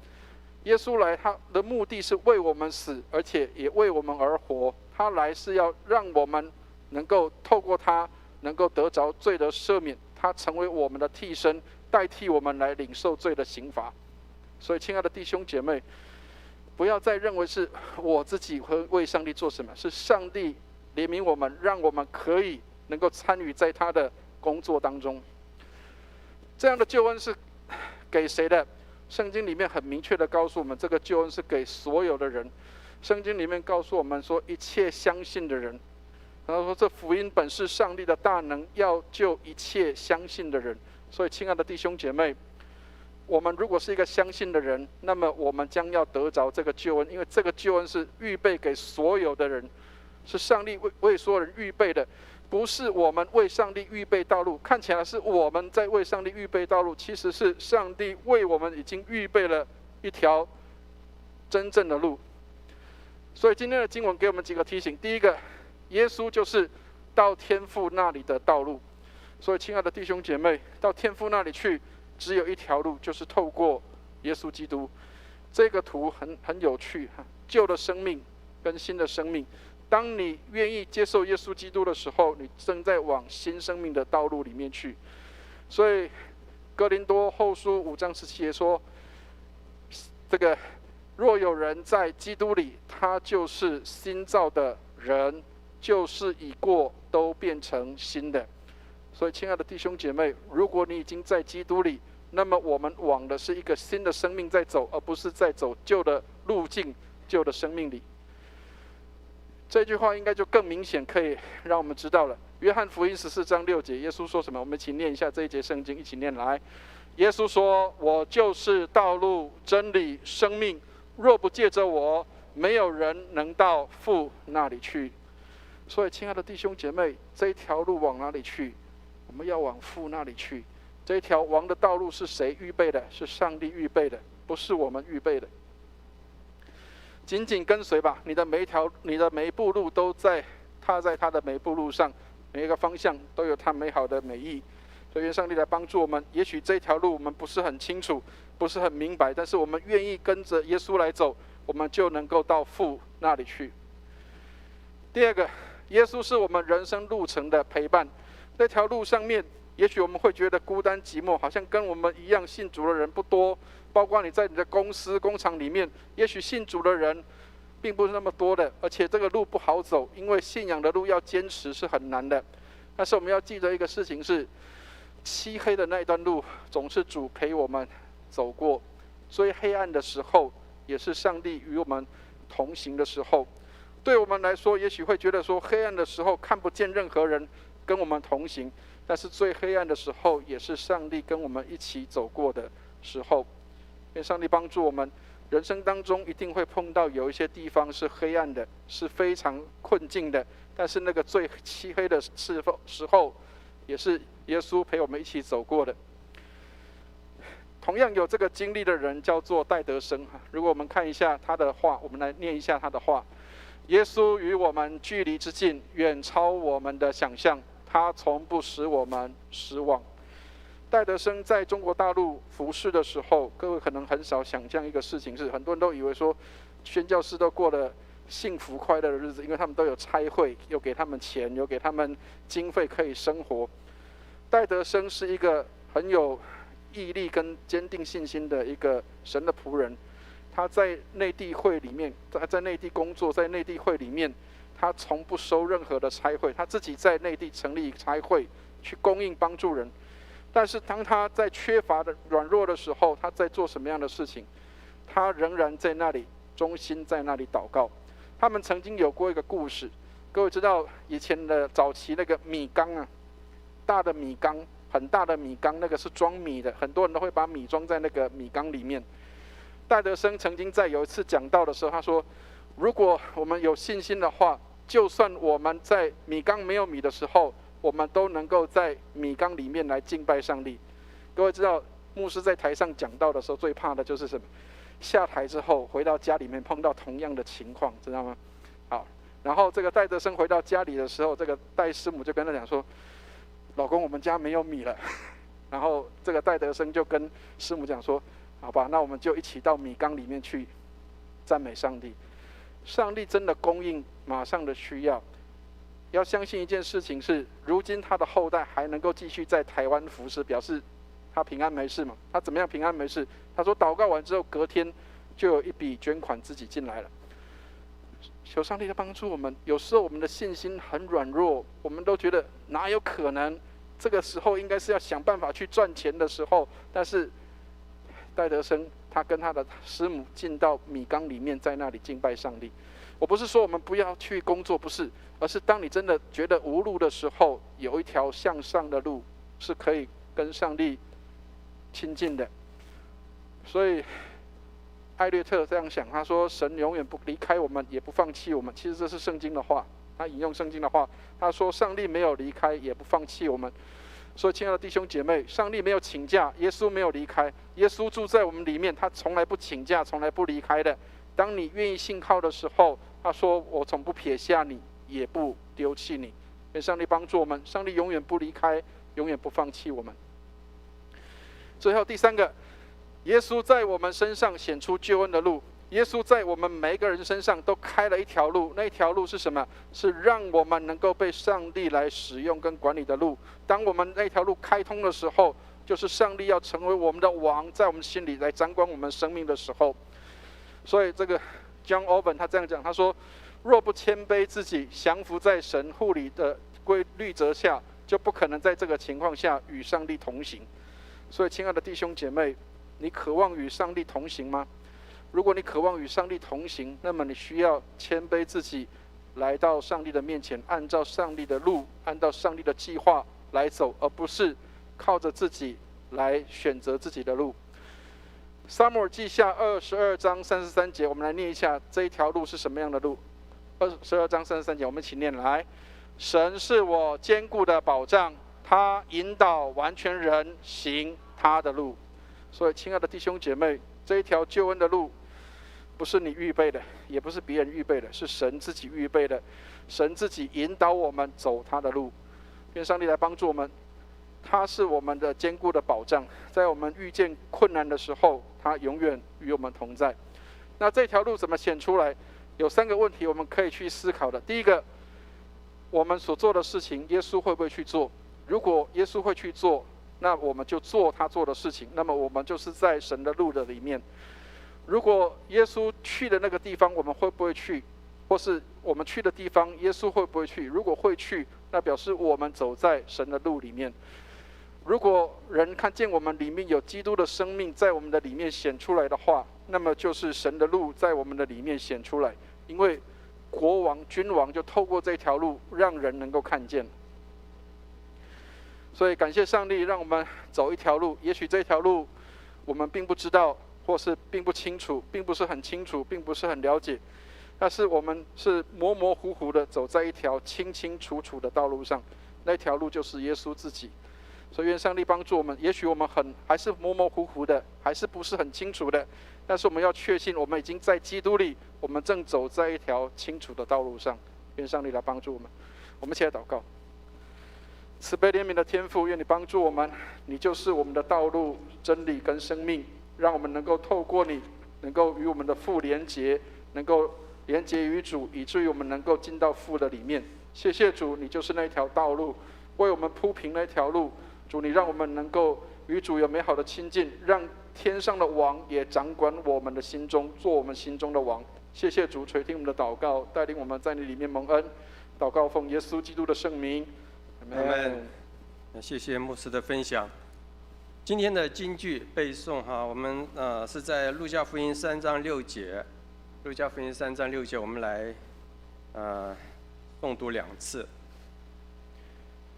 耶稣来他的目的是为我们死，而且也为我们而活。他来是要让我们能够透过他能够得着罪的赦免，他成为我们的替身，代替我们来领受罪的刑罚。所以亲爱的弟兄姐妹，不要再认为是我自己会为上帝做什么，是上帝怜悯我们，让我们可以能够参与在他的工作当中。这样的救恩是给谁的？圣经里面很明确的告诉我们，这个救恩是给所有的人。圣经里面告诉我们说，一切相信的人，然后说这福音本是上帝的大能，要救一切相信的人。所以亲爱的弟兄姐妹，我们如果是一个相信的人，那么我们将要得着这个救恩，因为这个救恩是预备给所有的人，是上帝为所有人预备的，不是我们为上帝预备道路。看起来是我们在为上帝预备道路，其实是上帝为我们已经预备了一条真正的路。所以今天的经文给我们几个提醒：第一个，耶稣就是到天父那里的道路。所以亲爱的弟兄姐妹，到天父那里去只有一条路，就是透过耶稣基督。这个图很有趣，旧的生命跟新的生命。当你愿意接受耶稣基督的时候，你正在往新生命的道路里面去。所以哥林多后书5章17节说，这个若有人在基督里，他就是新造的人，旧事已过，都变成新的。所以亲爱的弟兄姐妹，如果你已经在基督里，那么我们往的是一个新的生命在走，而不是在走旧的路径、旧的生命里。这句话应该就更明显，可以让我们知道了。约翰福音14章6节，耶稣说什么？我们一起念一下这一节圣经，一起念来。耶稣说：“我就是道路、真理、生命，若不借着我，没有人能到父那里去。”所以，亲爱的弟兄姐妹，这一条路往哪里去？我们要往父那里去。这一条王的道路是谁预备的？是上帝预备的，不是我们预备的。紧紧跟随吧，你的每一步路都踏在他的每一步路上，每一个方向都有他美好的美意。所以愿上帝来帮助我们。也许这条路我们不是很清楚，不是很明白，但是我们愿意跟着耶稣来走，我们就能够到父那里去。第二个，耶稣是我们人生路程的陪伴。那条路上面，也许我们会觉得孤单寂寞，好像跟我们一样信主的人不多。包括你在你的公司、工厂里面，也许信主的人并不是那么多的，而且这个路不好走，因为信仰的路要坚持是很难的。但是我们要记得一个事情是，漆黑的那一段路总是主陪我们走过，最黑暗的时候也是上帝与我们同行的时候。对我们来说，也许会觉得说黑暗的时候看不见任何人跟我们同行，但是最黑暗的时候也是上帝跟我们一起走过的时候。愿上帝帮助我们，人生当中一定会碰到有一些地方是黑暗的，是非常困境的，但是那个最漆黑的时候，也是耶稣陪我们一起走过的。同样有这个经历的人叫做戴德生。如果我们看一下他的话，我们来念一下他的话：耶稣与我们距离之近，远超我们的想象，他从不使我们失望。戴德生在中国大陆服侍的时候，各位可能很少想象一个事情是，很多人都以为说宣教士都过了幸福快乐的日子，因为他们都有差会，有给他们钱，有给他们经费可以生活。戴德生是一个很有毅力跟坚定信心的一个神的仆人，他在内地会里面，他在内地工作，在内地会里面，他从不收任何的差会，他自己在内地成立差会去供应帮助人。但是当他在缺乏的软弱的时候，他在做什么样的事情？他仍然在那里忠心在那里祷告。他们曾经有过一个故事，各位知道以前的早期那个米缸啊，大的米缸，很大的米缸，那个是装米的，很多人都会把米装在那个米缸里面。戴德生曾经在有一次讲道的时候，他说：如果我们有信心的话，就算我们在米缸没有米的时候，我们都能够在米缸里面来敬拜上帝。各位知道，牧师在台上讲道的时候，最怕的就是什么？下台之后回到家里面碰到同样的情况，知道吗？好，然后这个戴德生回到家里的时候，这个戴师母就跟他讲说：老公，我们家没有米了。然后这个戴德生就跟师母讲说：好吧，那我们就一起到米缸里面去赞美上帝。上帝真的供应马上的需要。要相信一件事情是，如今他的后代还能够继续在台湾服侍，表示他平安没事嘛。他怎么样平安没事？他说祷告完之后，隔天就有一笔捐款自己进来了。求上帝的帮助我们。有时候我们的信心很软弱，我们都觉得哪有可能？这个时候应该是要想办法去赚钱的时候，但是戴德生他跟他的师母进到米缸里面，在那里敬拜上帝。我不是说我们不要去工作，不是，而是当你真的觉得无路的时候，有一条向上的路是可以跟上帝亲近的。所以艾略特这样想，他说：神永远不离开我们，也不放弃我们。其实这是圣经的话，他引用圣经的话，他说上帝没有离开，也不放弃我们。所以亲爱的弟兄姐妹，上帝没有请假，耶稣没有离开，耶稣住在我们里面，他从来不请假，从来不离开的。当你愿意信靠的时候，他说：我从不撇下你，也不丢弃你。愿上帝帮助我们，上帝永远不离开，永远不放弃我们。最后第三个，耶稣在我们身上显出救恩的路。耶稣在我们每一个人身上都开了一条路，那一条路是什么？是让我们能够被上帝来使用跟管理的路。当我们那条路开通的时候，就是上帝要成为我们的王，在我们心里来掌管我们生命的时候。所以这个 John Owen 他这样讲，他说：若不谦卑自己，降服在神护理的律则下，就不可能在这个情况下与上帝同行。所以亲爱的弟兄姐妹，你渴望与上帝同行吗？如果你渴望与上帝同行，那么你需要谦卑自己，来到上帝的面前，按照上帝的路，按照上帝的计划来走，而不是靠着自己来选择自己的路。撒母耳记下22章33节，我们来念一下这一条路是什么样的路。22章33节，我们一起念来：神是我坚固的保障，他引导完全人行他的路。所以亲爱的弟兄姐妹，这一条救恩的路不是你预备的，也不是别人预备的，是神自己预备的。神自己引导我们走他的路。愿上帝来帮助我们，他是我们的坚固的保障，在我们遇见困难的时候，他永远与我们同在。那这条路怎么显出来？有3个问题我们可以去思考的。第一个，我们所做的事情，耶稣会不会去做？如果耶稣会去做，那我们就做他做的事情，那么我们就是在神的路的里面。如果耶稣去的那个地方，我们会不会去？或是我们去的地方，耶稣会不会去？如果会去，那表示我们走在神的路里面。如果人看见我们里面有基督的生命在我们的里面显出来的话，那么就是神的路在我们的里面显出来。因为国王、君王就透过这条路让人能够看见。所以感谢上帝让我们走一条路，也许这条路我们并不知道，或是并不清楚，并不是很清楚，并不是很了解，但是我们是模模糊糊的走在一条清清楚楚的道路上，那条路就是耶稣自己。所以愿上帝帮助我们，也许我们还是模模糊糊的，还是不是很清楚的，但是我们要确信我们已经在基督里，我们正走在一条清楚的道路上。愿上帝来帮助我们。我们一起来祷告。慈悲怜悯的天父，愿你帮助我们，你就是我们的道路、真理跟生命，让我们能够透过你，能够与我们的父连结，能够连结于主，以至于我们能够进到父的里面。谢谢主，你就是那条道路，为我们铺平那条路。主，你让我们能够与主有美好的亲近，让天上的王也掌管我们的心中，做我们心中的王。谢谢主垂听我们的祷告，带领我们在你里面蒙恩。祷告奉耶稣基督的圣名，阿门。谢谢牧师的分享。今天的金句背诵我们是在路加福音3章6节，路加福音3章6节，我们来诵读2次。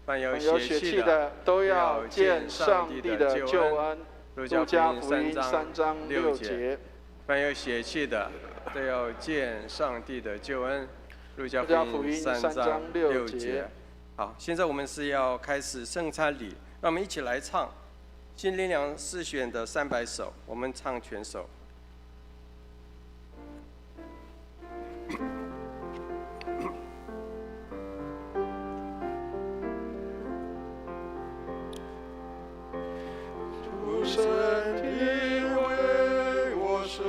凡有血气的都要见上帝的救恩。路加福音3章6节。凡有血气的都要见上帝的救恩。路加福音3章6节。好，现在我们是要开始圣餐礼，让我们一起来唱新灵粮诗选的300首，我们唱全首。主身体为我舍，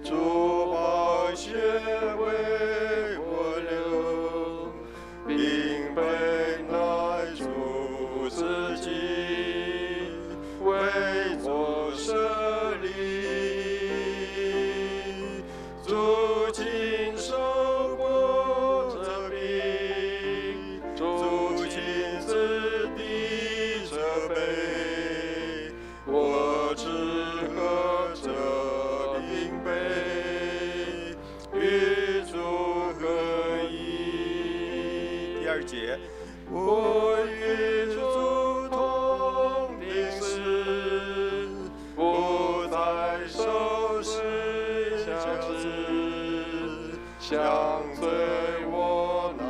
主宝血为我流，并被乃主自己为我舍离，主亲受过责备，主亲自地责备，我只喝这饼杯，与主合一。第2节，我与主同病死，不再受死相知，相随我那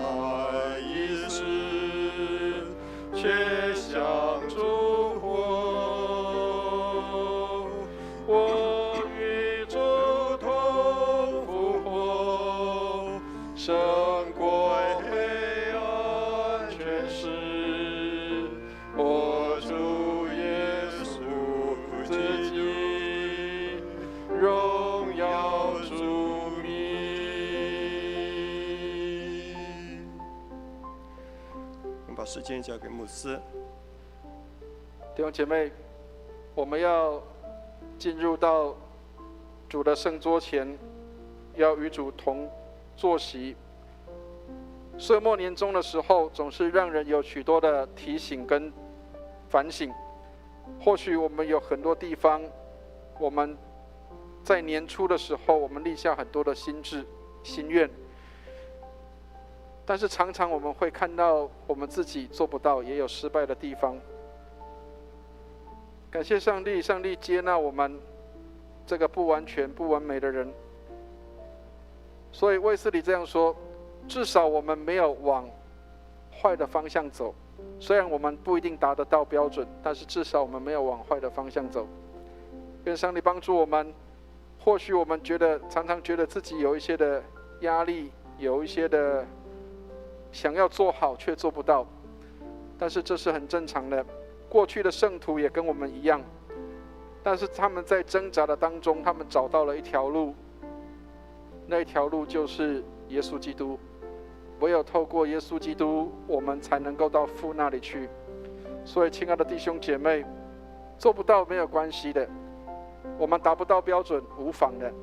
一世，却相主活。我与主同复活，胜过黑暗权势，我主耶稣自己，荣耀主名。我们把时间交给牧师。弟兄姐妹，我们要进入到主的圣桌前，要与主同坐席。岁末年终的时候，总是让人有许多的提醒跟反省。或许我们有很多地方，我们在年初的时候，我们立下很多的心志、心愿，但是常常我们会看到我们自己做不到，也有失败的地方。感谢上帝，上帝接纳我们这个不完全、不完美的人。所以卫斯理这样说：至少我们没有往坏的方向走，虽然我们不一定达得到标准，但是至少我们没有往坏的方向走。愿上帝帮助我们。或许我们常常觉得自己有一些的压力，有一些的想要做好却做不到，但是这是很正常的。过去的圣徒也跟我们一样，但是他们在挣扎的当中，他们找到了一条路，那一条路就是耶稣基督。唯有透过耶稣基督，我们才能够到父那里去。所以亲爱的弟兄姐妹，做不到没有关系的，我们达不到标准无妨的，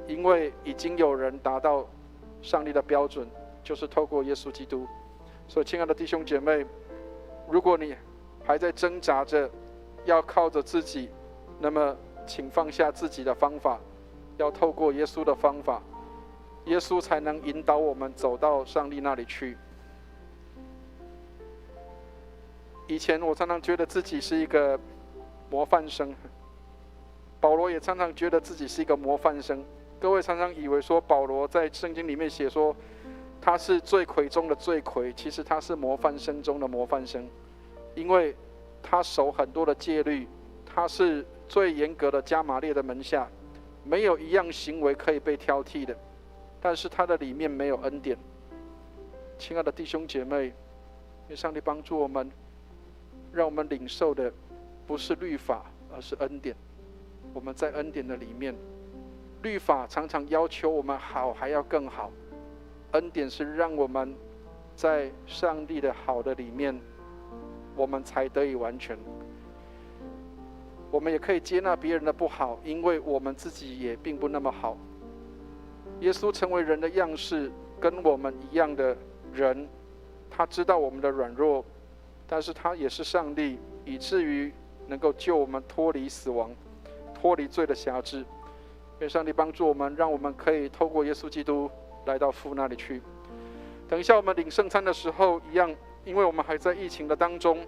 因为已经有人达到上帝的标准，就是透过耶稣基督。所以亲爱的弟兄姐妹，如果你还在挣扎着要靠着自己，那么请放下自己的方法，要透过耶稣的方法，耶稣才能引导我们走到上帝那里去。以前我常常觉得自己是一个模范生，保罗也常常觉得自己是一个模范生。各位常常以为说保罗在圣经里面写说他是罪魁中的罪魁，其实他是模范生中的模范生，因为他守很多的戒律，他是最严格的加玛列的门下，没有一样行为可以被挑剔的，但是他的里面没有恩典。亲爱的弟兄姐妹，愿上帝帮助我们，让我们领受的不是律法，而是恩典。我们在恩典的里面，律法常常要求我们好还要更好，恩典是让我们在上帝的好的里面我们才得以完全。我们也可以接纳别人的不好，因为我们自己也并不那么好。耶稣成为人的样式，跟我们一样的人，他知道我们的软弱，但是他也是上帝，以至于能够救我们脱离死亡，脱离罪的辖制。愿上帝帮助我们，让我们可以透过耶稣基督来到父那里去。等一下我们领圣餐的时候一样，因为我们还在疫情的当中，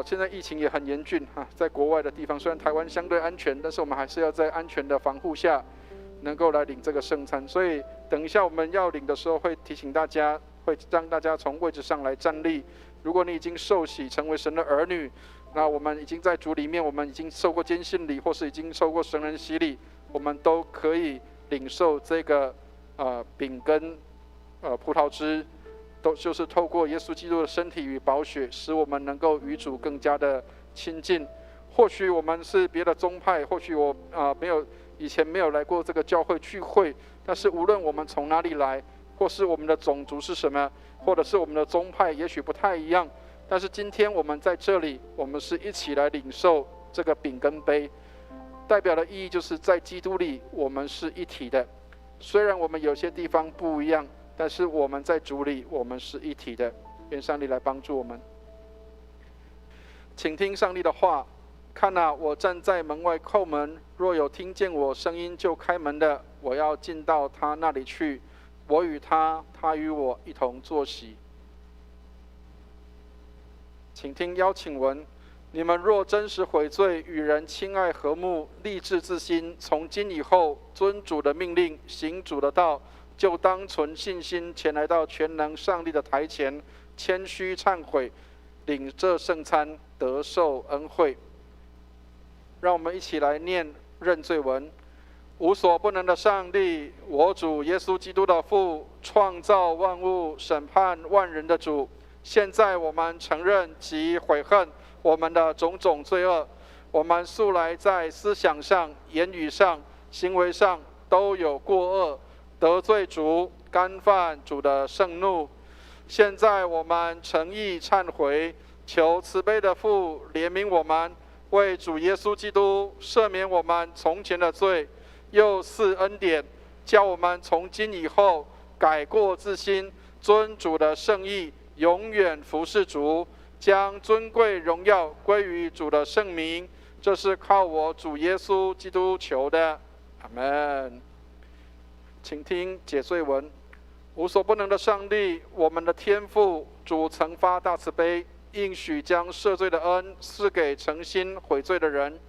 现在疫情也很严峻在国外的地方，虽然台湾相对安全，但是我们还是要在安全的防护下能够来领这个圣餐。所以等一下我们要领的时候会提醒大家，会让大家从位置上来站立。如果你已经受洗成为神的儿女，那我们已经在主里面，我们已经受过坚信礼，或是已经受过神人洗礼，我们都可以领受这个饼跟葡萄汁，都就是透过耶稣基督的身体与宝血，使我们能够与主更加的亲近。或许我们是别的宗派，或许我以前没有来过这个教会聚会，但是无论我们从哪里来，或是我们的种族是什么，或者是我们的宗派也许不太一样，但是今天我们在这里，我们是一起来领受这个饼跟杯，代表的意义就是在基督里我们是一体的。虽然我们有些地方不一样，但是我们在主里我们是一体的。愿上帝来帮助我们。请听上帝的话。看啊，我站在门外叩门，若有听见我声音就开门的，我要进到他那里去，我与他，他与我一同坐席。请听邀请文。你们若真实悔罪，与人亲爱和睦，立志自心，从今以后遵主的命令，行主的道，就当存信心前来到全能上帝的台前，谦虚忏悔，领这圣餐，得受恩惠。让我们一起来念认罪文。无所不能的上帝，我主耶稣基督的父，创造万物、审判万人的主，现在我们承认及悔恨我们的种种罪恶。我们素来在思想上、言语上、行为上都有过恶，得罪主，干犯主的盛怒。现在我们诚意忏悔，求慈悲的父怜悯我们，为主耶稣基督赦免我们从前的罪，又赐恩典，叫我们从今以后改过自新，遵主的圣意，永远服侍主，将尊贵荣耀归于主的圣名。这是靠我主耶稣基督求的，阿们。请听解罪文。无所不能的上帝，我们的天父，主曾发大慈悲，应许将赦罪的恩赐给诚心悔罪的人，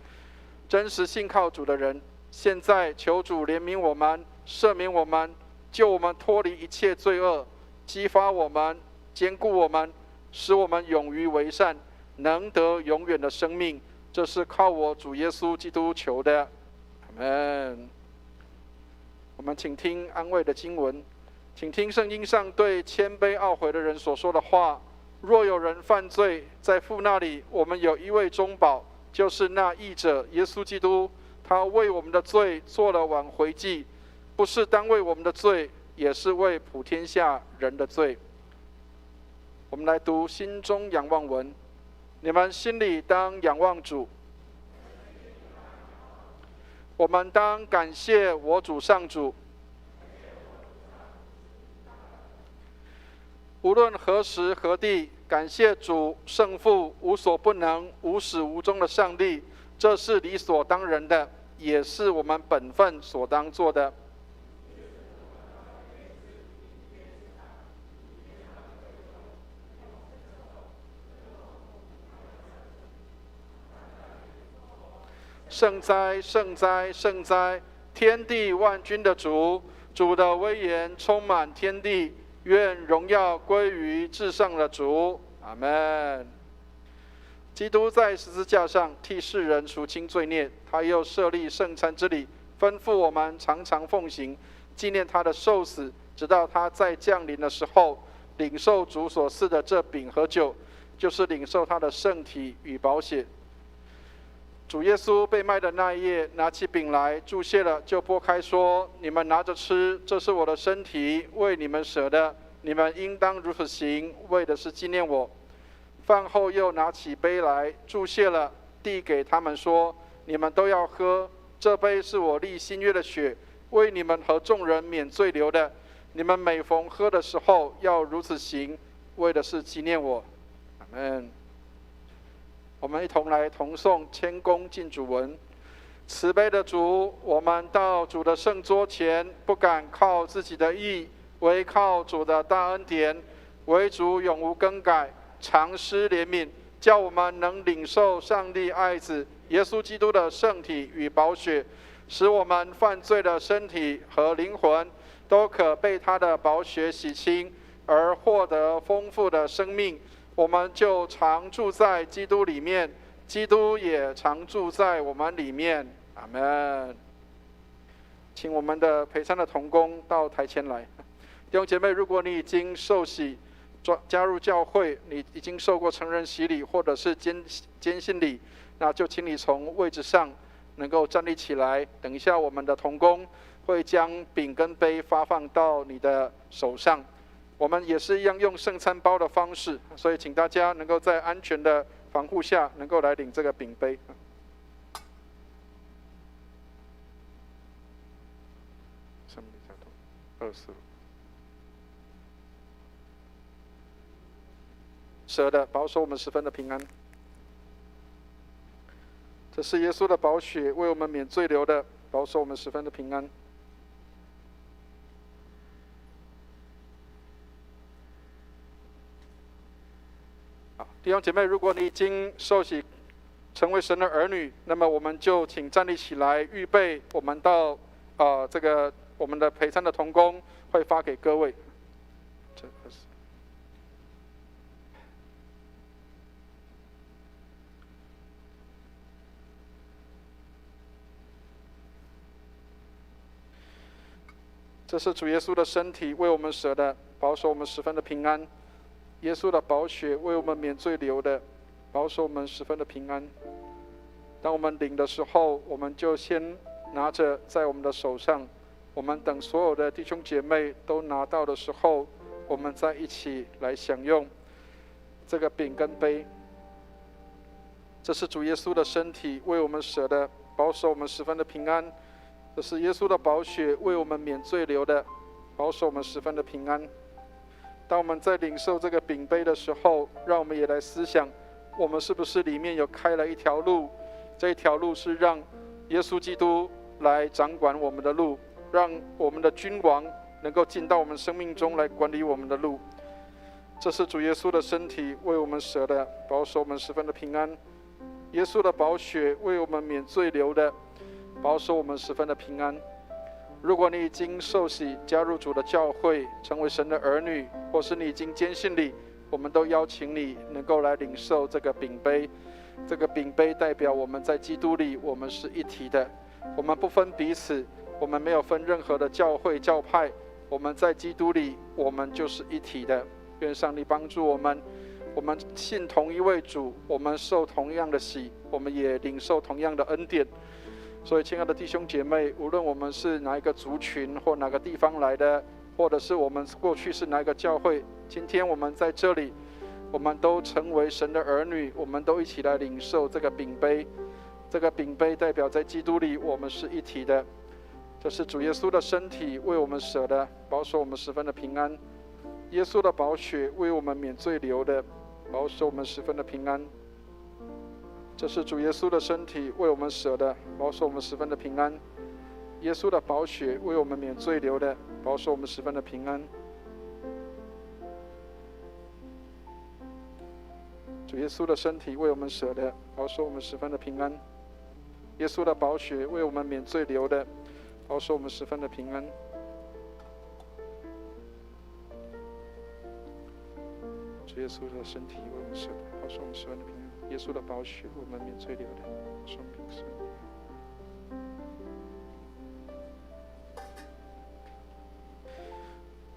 真实信靠主的人。现在求主怜悯我们，赦免我们，救我们脱离一切罪恶，激发我们，坚固我们，使我们勇于为善，能得永远的生命。这是靠我主耶稣基督求的，阿们。我们请听安慰的经文，请听圣经上对谦卑懊悔的人所说的话。若有人犯罪，在父那里我们有一位中保，就是那义者耶稣基督，他为我们的罪做了挽回祭，不是单为我们的罪，也是为普天下人的罪。我们来读心中仰望文。你们心里当仰望主，我们当感谢我主上主。无论何时何地，感谢主圣父无所不能、无始无终的上帝，这是理所当然的，也是我们本分所当做的。圣哉，圣哉，圣哉！天地万军的主，主的威严充满天地。愿荣耀归于至上的主，阿们。基督在十字架上替世人赎清罪孽，他又设立圣餐之礼，吩咐我们常常奉行，纪念他的受死，直到他再降临的时候，领受主所赐的这饼和酒，就是领受他的圣体与宝血。主耶稣被卖的那一夜，拿起饼来，祝谢了，就擘开说：“你们拿着吃，这是我的身体，为你们舍的，你们应当如此行，为的是纪念我。”饭后又拿起杯来，祝谢了，递给他们说：“你们都要喝，这杯是我立新约的血，为你们和众人免罪流的。你们每逢喝的时候，要如此行，为的是纪念我。”阿们。我们一同来同诵谦恭敬主文。慈悲的主，我们到主的圣桌前，不敢靠自己的义，唯靠主的大恩典。唯主永无更改，常施怜悯，叫我们能领受上帝爱子耶稣基督的圣体与宝血，使我们犯罪的身体和灵魂都可被他的宝血洗清，而获得丰富的生命。我们就常住在基督里面，基督也常住在我们里面。阿们。请我们的陪餐的同工到台前来。弟兄姐妹，如果你已经受洗加入教会，你已经受过成人洗礼或者是坚信礼，那就请你从位置上能够站立起来。等一下我们的同工会将饼跟杯发放到你的手上。我们也是一样用圣餐包的方式，所以请大家能够在安全的防护下能够来领这个饼杯。24舍的保守我们十分的平安。这是耶稣的宝血，为我们免罪流的，保守我们十分的平安。弟兄姐妹，如果你已经受洗成为神的儿女，那么我们就请站立起来，预备我们到我们的陪餐的同工会发给各位。这是主耶稣的身体，为我们舍的，保守我们十分的平安。耶稣的宝血为我们免罪流的，保守我们十分的平安。当我们领的时候，我们就先拿着在我们的手上，我们等所有的弟兄姐妹都拿到的时候，我们再一起来享用这个饼跟杯。这是主耶稣的身体，为我们舍的，保守我们十分的平安。这是耶稣的宝血，为我们免罪流的，保守我们十分的平安。当我们在领受这个饼杯的时候，让我们也来思想，我们是不是里面有开了一条路，这一条路是让耶稣基督来掌管我们的路，让我们的君王能够进到我们生命中来管理我们的路。这是主耶稣的身体，为我们舍的，保守我们十分的平安。耶稣的宝血，为我们免罪流的，保守我们十分的平安。如果你已经受洗加入主的教会，成为神的儿女，或是你已经坚信礼，我们都邀请你能够来领受这个饼杯。这个饼杯代表我们在基督里，我们是一体的，我们不分彼此，我们没有分任何的教会教派，我们在基督里，我们就是一体的。愿上帝帮助我们，我们信同一位主，我们受同样的洗，我们也领受同样的恩典。所以亲爱的弟兄姐妹，无论我们是哪一个族群或哪个地方来的，或者是我们过去是哪一个教会，今天我们在这里，我们都成为神的儿女，我们都一起来领受这个饼杯。这个饼杯代表在基督里我们是一体的。这是主耶稣的身体，为我们舍的，保守我们十分的平安。耶稣的宝血，为我们免罪流的，保守我们十分的平安。这是主耶稣的身体，为我们舍的，保守我们十分的平安。耶稣的宝血，为我们免罪流的，保守我们十分的平安。主耶稣的身体，为我们舍的，保守我们十分的平安。耶稣的宝血，为我们免罪流的，保守我们十分的平安。主耶稣的身体，为我们舍的，保守我们十分的平安。耶稣的宝血，我们免罪流的，生命是。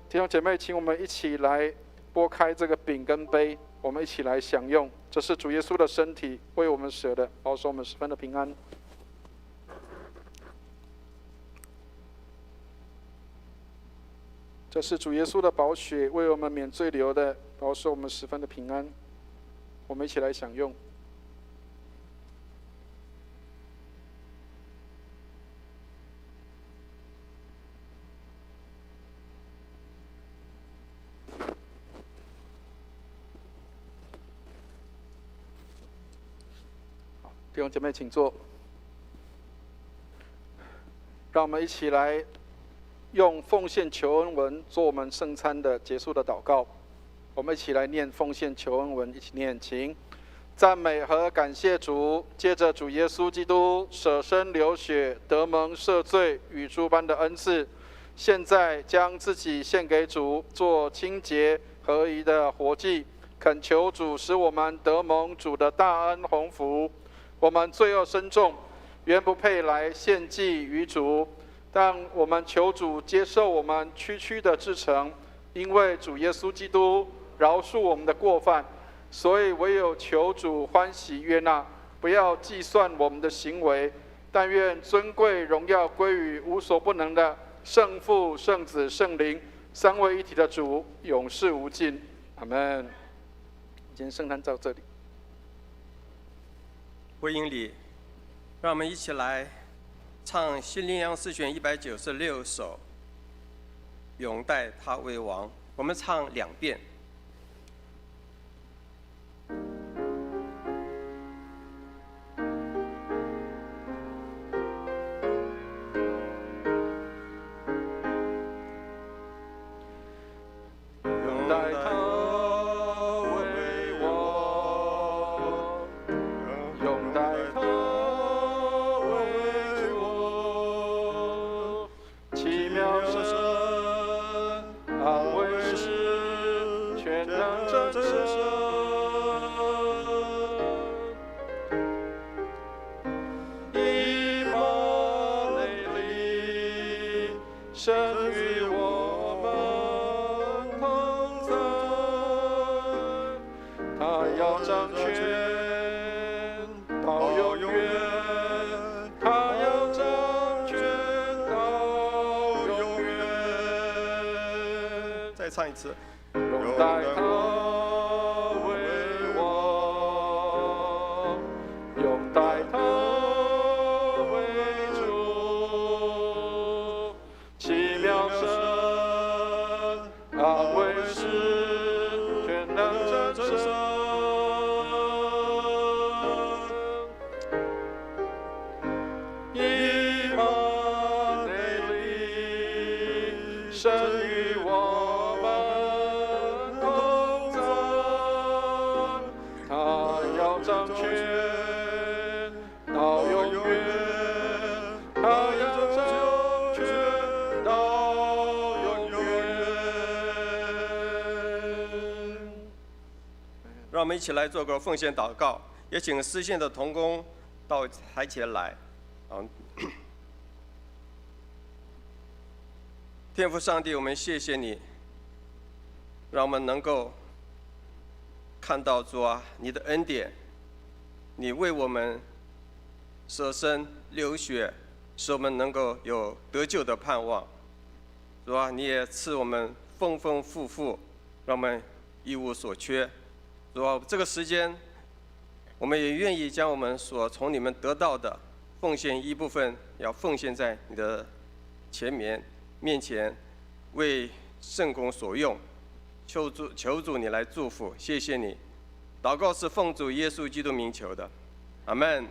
弟兄姐妹，请我们一起来拨开这个饼跟杯，我们一起来享用。这是主耶稣的身体，为我们舍的，保守我们十分的平安。这是主耶稣的宝血，为我们免罪流的，保守我们十分的平安。我们一起来享用。弟兄姐妹，请坐。让我们一起来用奉献求恩文做我们圣餐的结束的祷告。我们一起来念奉献求恩文，一起念，请。赞美和感谢主，借着主耶稣基督舍身流血，得蒙赦罪与诸般的恩赐，现在将自己献给主，做清洁合宜的活祭，恳求主使我们得蒙主的大恩鸿福。我们罪恶深重，原不配来献祭于主，但我们求主接受我们区区的至诚，因为主耶稣基督饶恕我们的过犯，所以唯有求主欢喜悦纳，不要计算我们的行为，但愿尊贵荣耀归于无所不能的圣父、圣子、圣灵三位一体的主，永世无尽。阿们。今天圣餐到这里。回应里，让我们一起来唱新灵粮诗选196首，永代他为王。我们唱2遍。永代他为王，永代他为王，奇妙神，安慰是全能真神。以马内利，神与我们同在，他要掌权到永远，他要掌权到永远。再唱一次。永代他为王，永代他为主，奇妙神，安慰是全能真神。以马内利，神与我们同在，他要掌权到永远，他要掌权到永远。让我们一起来做个奉献祷告，也请司献的同工到台前来。天父上帝，我们谢谢你，让我们能够看到主啊，你的恩典，你为我们舍身流血，使我们能够有得救的盼望。主啊，你也赐我们丰丰富富，让我们一无所缺。主啊，这个时间，我们也愿意将我们所从你们得到的奉献一部分，要奉献在你的面前，为圣工所用。求主你来祝福，谢谢你。祷告是奉主耶稣基督名求的，阿们。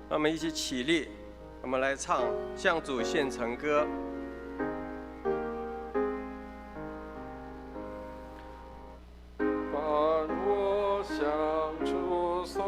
让我们一起起立，我们来唱《向主献成歌》。凡我向主所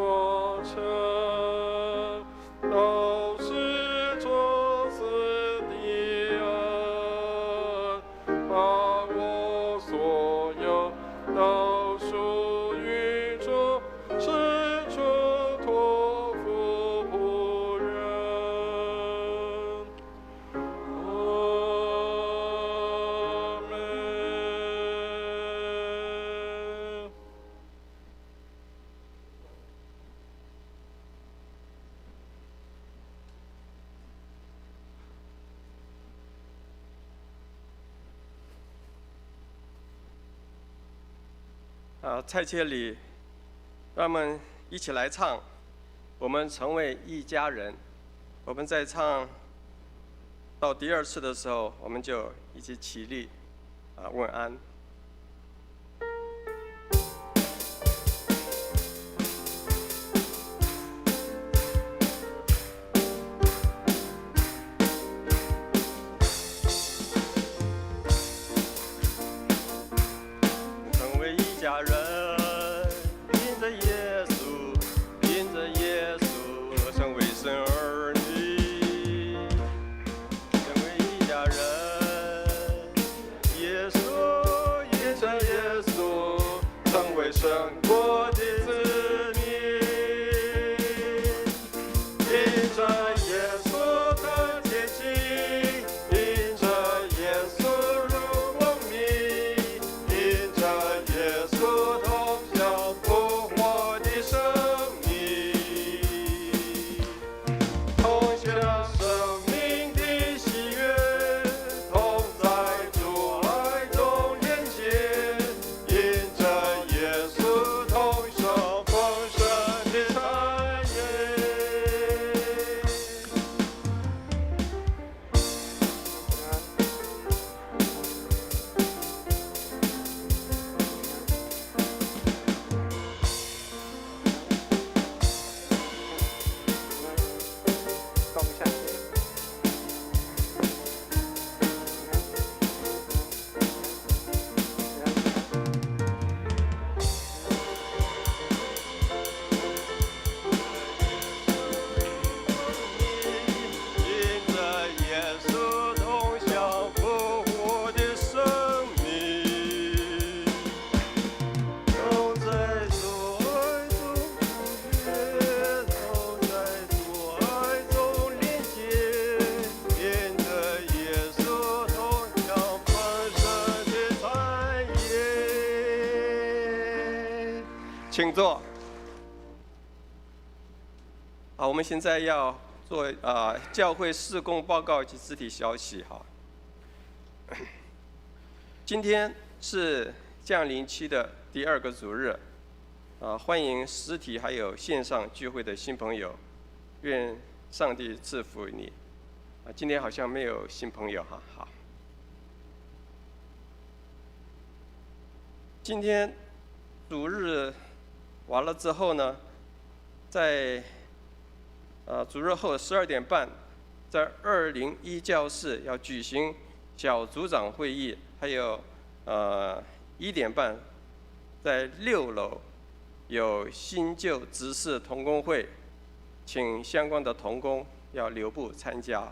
蔡切里，让我们一起来唱，我们成为一家人。我们在唱到第2次的时候，我们就一起起立，问安。成为一家人，因着耶稣，因着耶稣，成为神儿女。成为一家人，耶稣，因着耶稣，成为神国的子民。因着耶稣的接近，因着耶稣入光明，因着耶稣同享复活的生命，同享生命的喜悦，同在主爱中连结，因着耶稣同享丰盛的产业。动一下。因着耶稣同享复活的生命，同在主爱中连结，同在主爱中连结，因着耶稣同享丰盛的产业。请坐。好，我们现在要做教会事工报告及肢体消息哈。今天是降临期的第2个主日，欢迎实体还有线上聚会的新朋友，愿上帝赐福你。今天好像没有新朋友哈，好。今天主日完了之后呢，在主日后12点半，在201教室要举行小组长会议，还有1点半，在6楼有新旧执事同工会，请相关的同工要留步参加。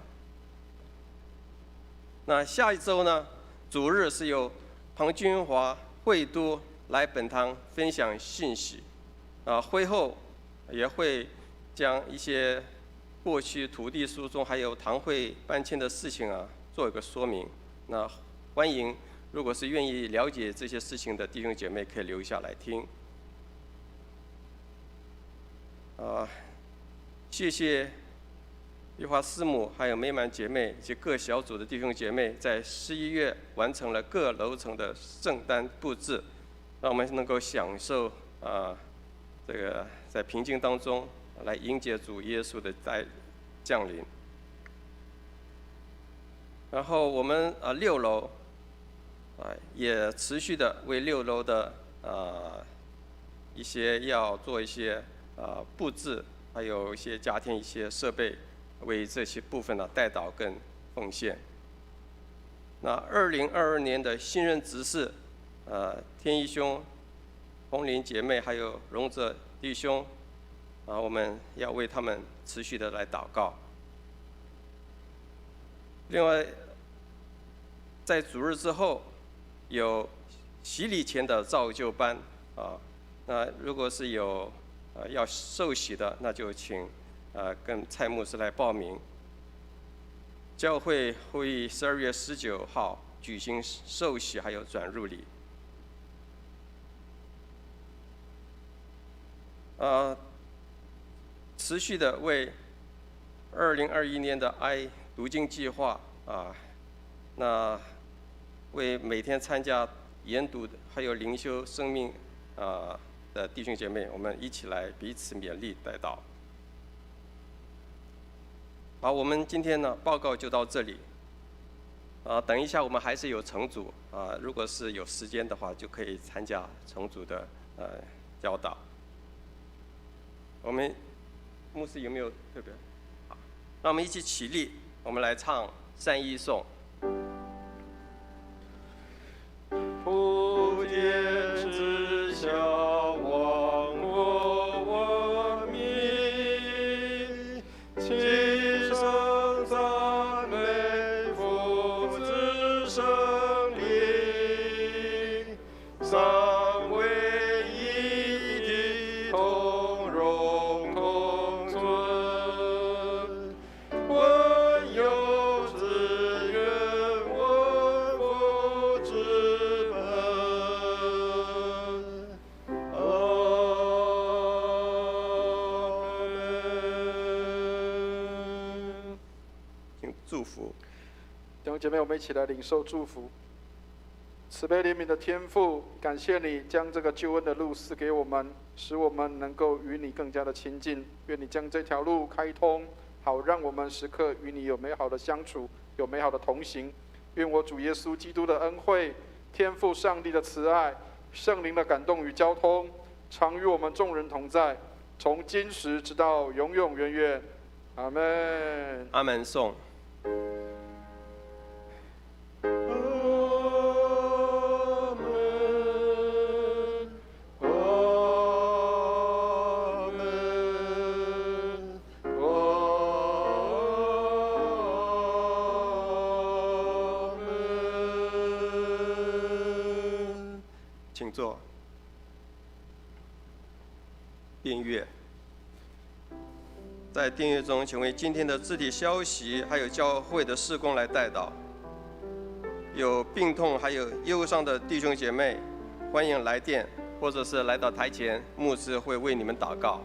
那下一周呢，主日是由庞君华会督来本堂分享信息，会后也会将一些过去土地诉讼还有堂会搬迁的事情做一个说明。那欢迎，如果是愿意了解这些事情的弟兄姐妹，可以留下来听。谢谢玉华师母还有美满姐妹以及各小组的弟兄姐妹，在11月完成了各楼层的圣诞布置，让我们能够享受这个在平静当中来迎接主耶稣的降临。然后我们6楼也持续的为6楼的一些要做一些布置，还有一些加添一些设备，为这些部分代祷跟奉献。那2022年的新任执事天一兄、红林姐妹还有荣泽弟兄我们要为他们持续的来祷告。另外，在主日之后有洗礼前的造就班那如果是有要受洗的，那就请跟蔡牧师来报名。教会会议12月19号举行受洗还有转入礼。持续的为2021年的爱读经计划那为每天参加研读的还有灵修生命的弟兄姐妹，我们一起来彼此勉励代祷。好，我们今天呢报告就到这里。等一下我们还是有成组如果是有时间的话，就可以参加成组的教导。我们牧师有没有特别？好，那我们一起起立，我们来唱善意颂。普天之下忘我民，齐声赞美父子圣灵，三位一体同荣同尊，温有之愿温福之本。阿门。请祝福。弟兄姐妹，我们一起来领受祝福。慈悲怜悯的天父，感谢你将这个救恩的路赐给我们，使我们能够与你更加的亲近。愿你将这条路开通，好让我们时刻与你有美好的相处，有美好的同行。愿我主耶稣基督的恩惠、天父上帝的慈爱、圣灵的感动与交通，常与我们众人同在，从今时直到永永远远。阿们。阿门颂。请坐。订阅，在订阅中，请为今天的肢体消息还有教会的事工来代祷。有病痛还有忧伤的弟兄姐妹，欢迎来电或者是来到台前，牧师会为你们祷告。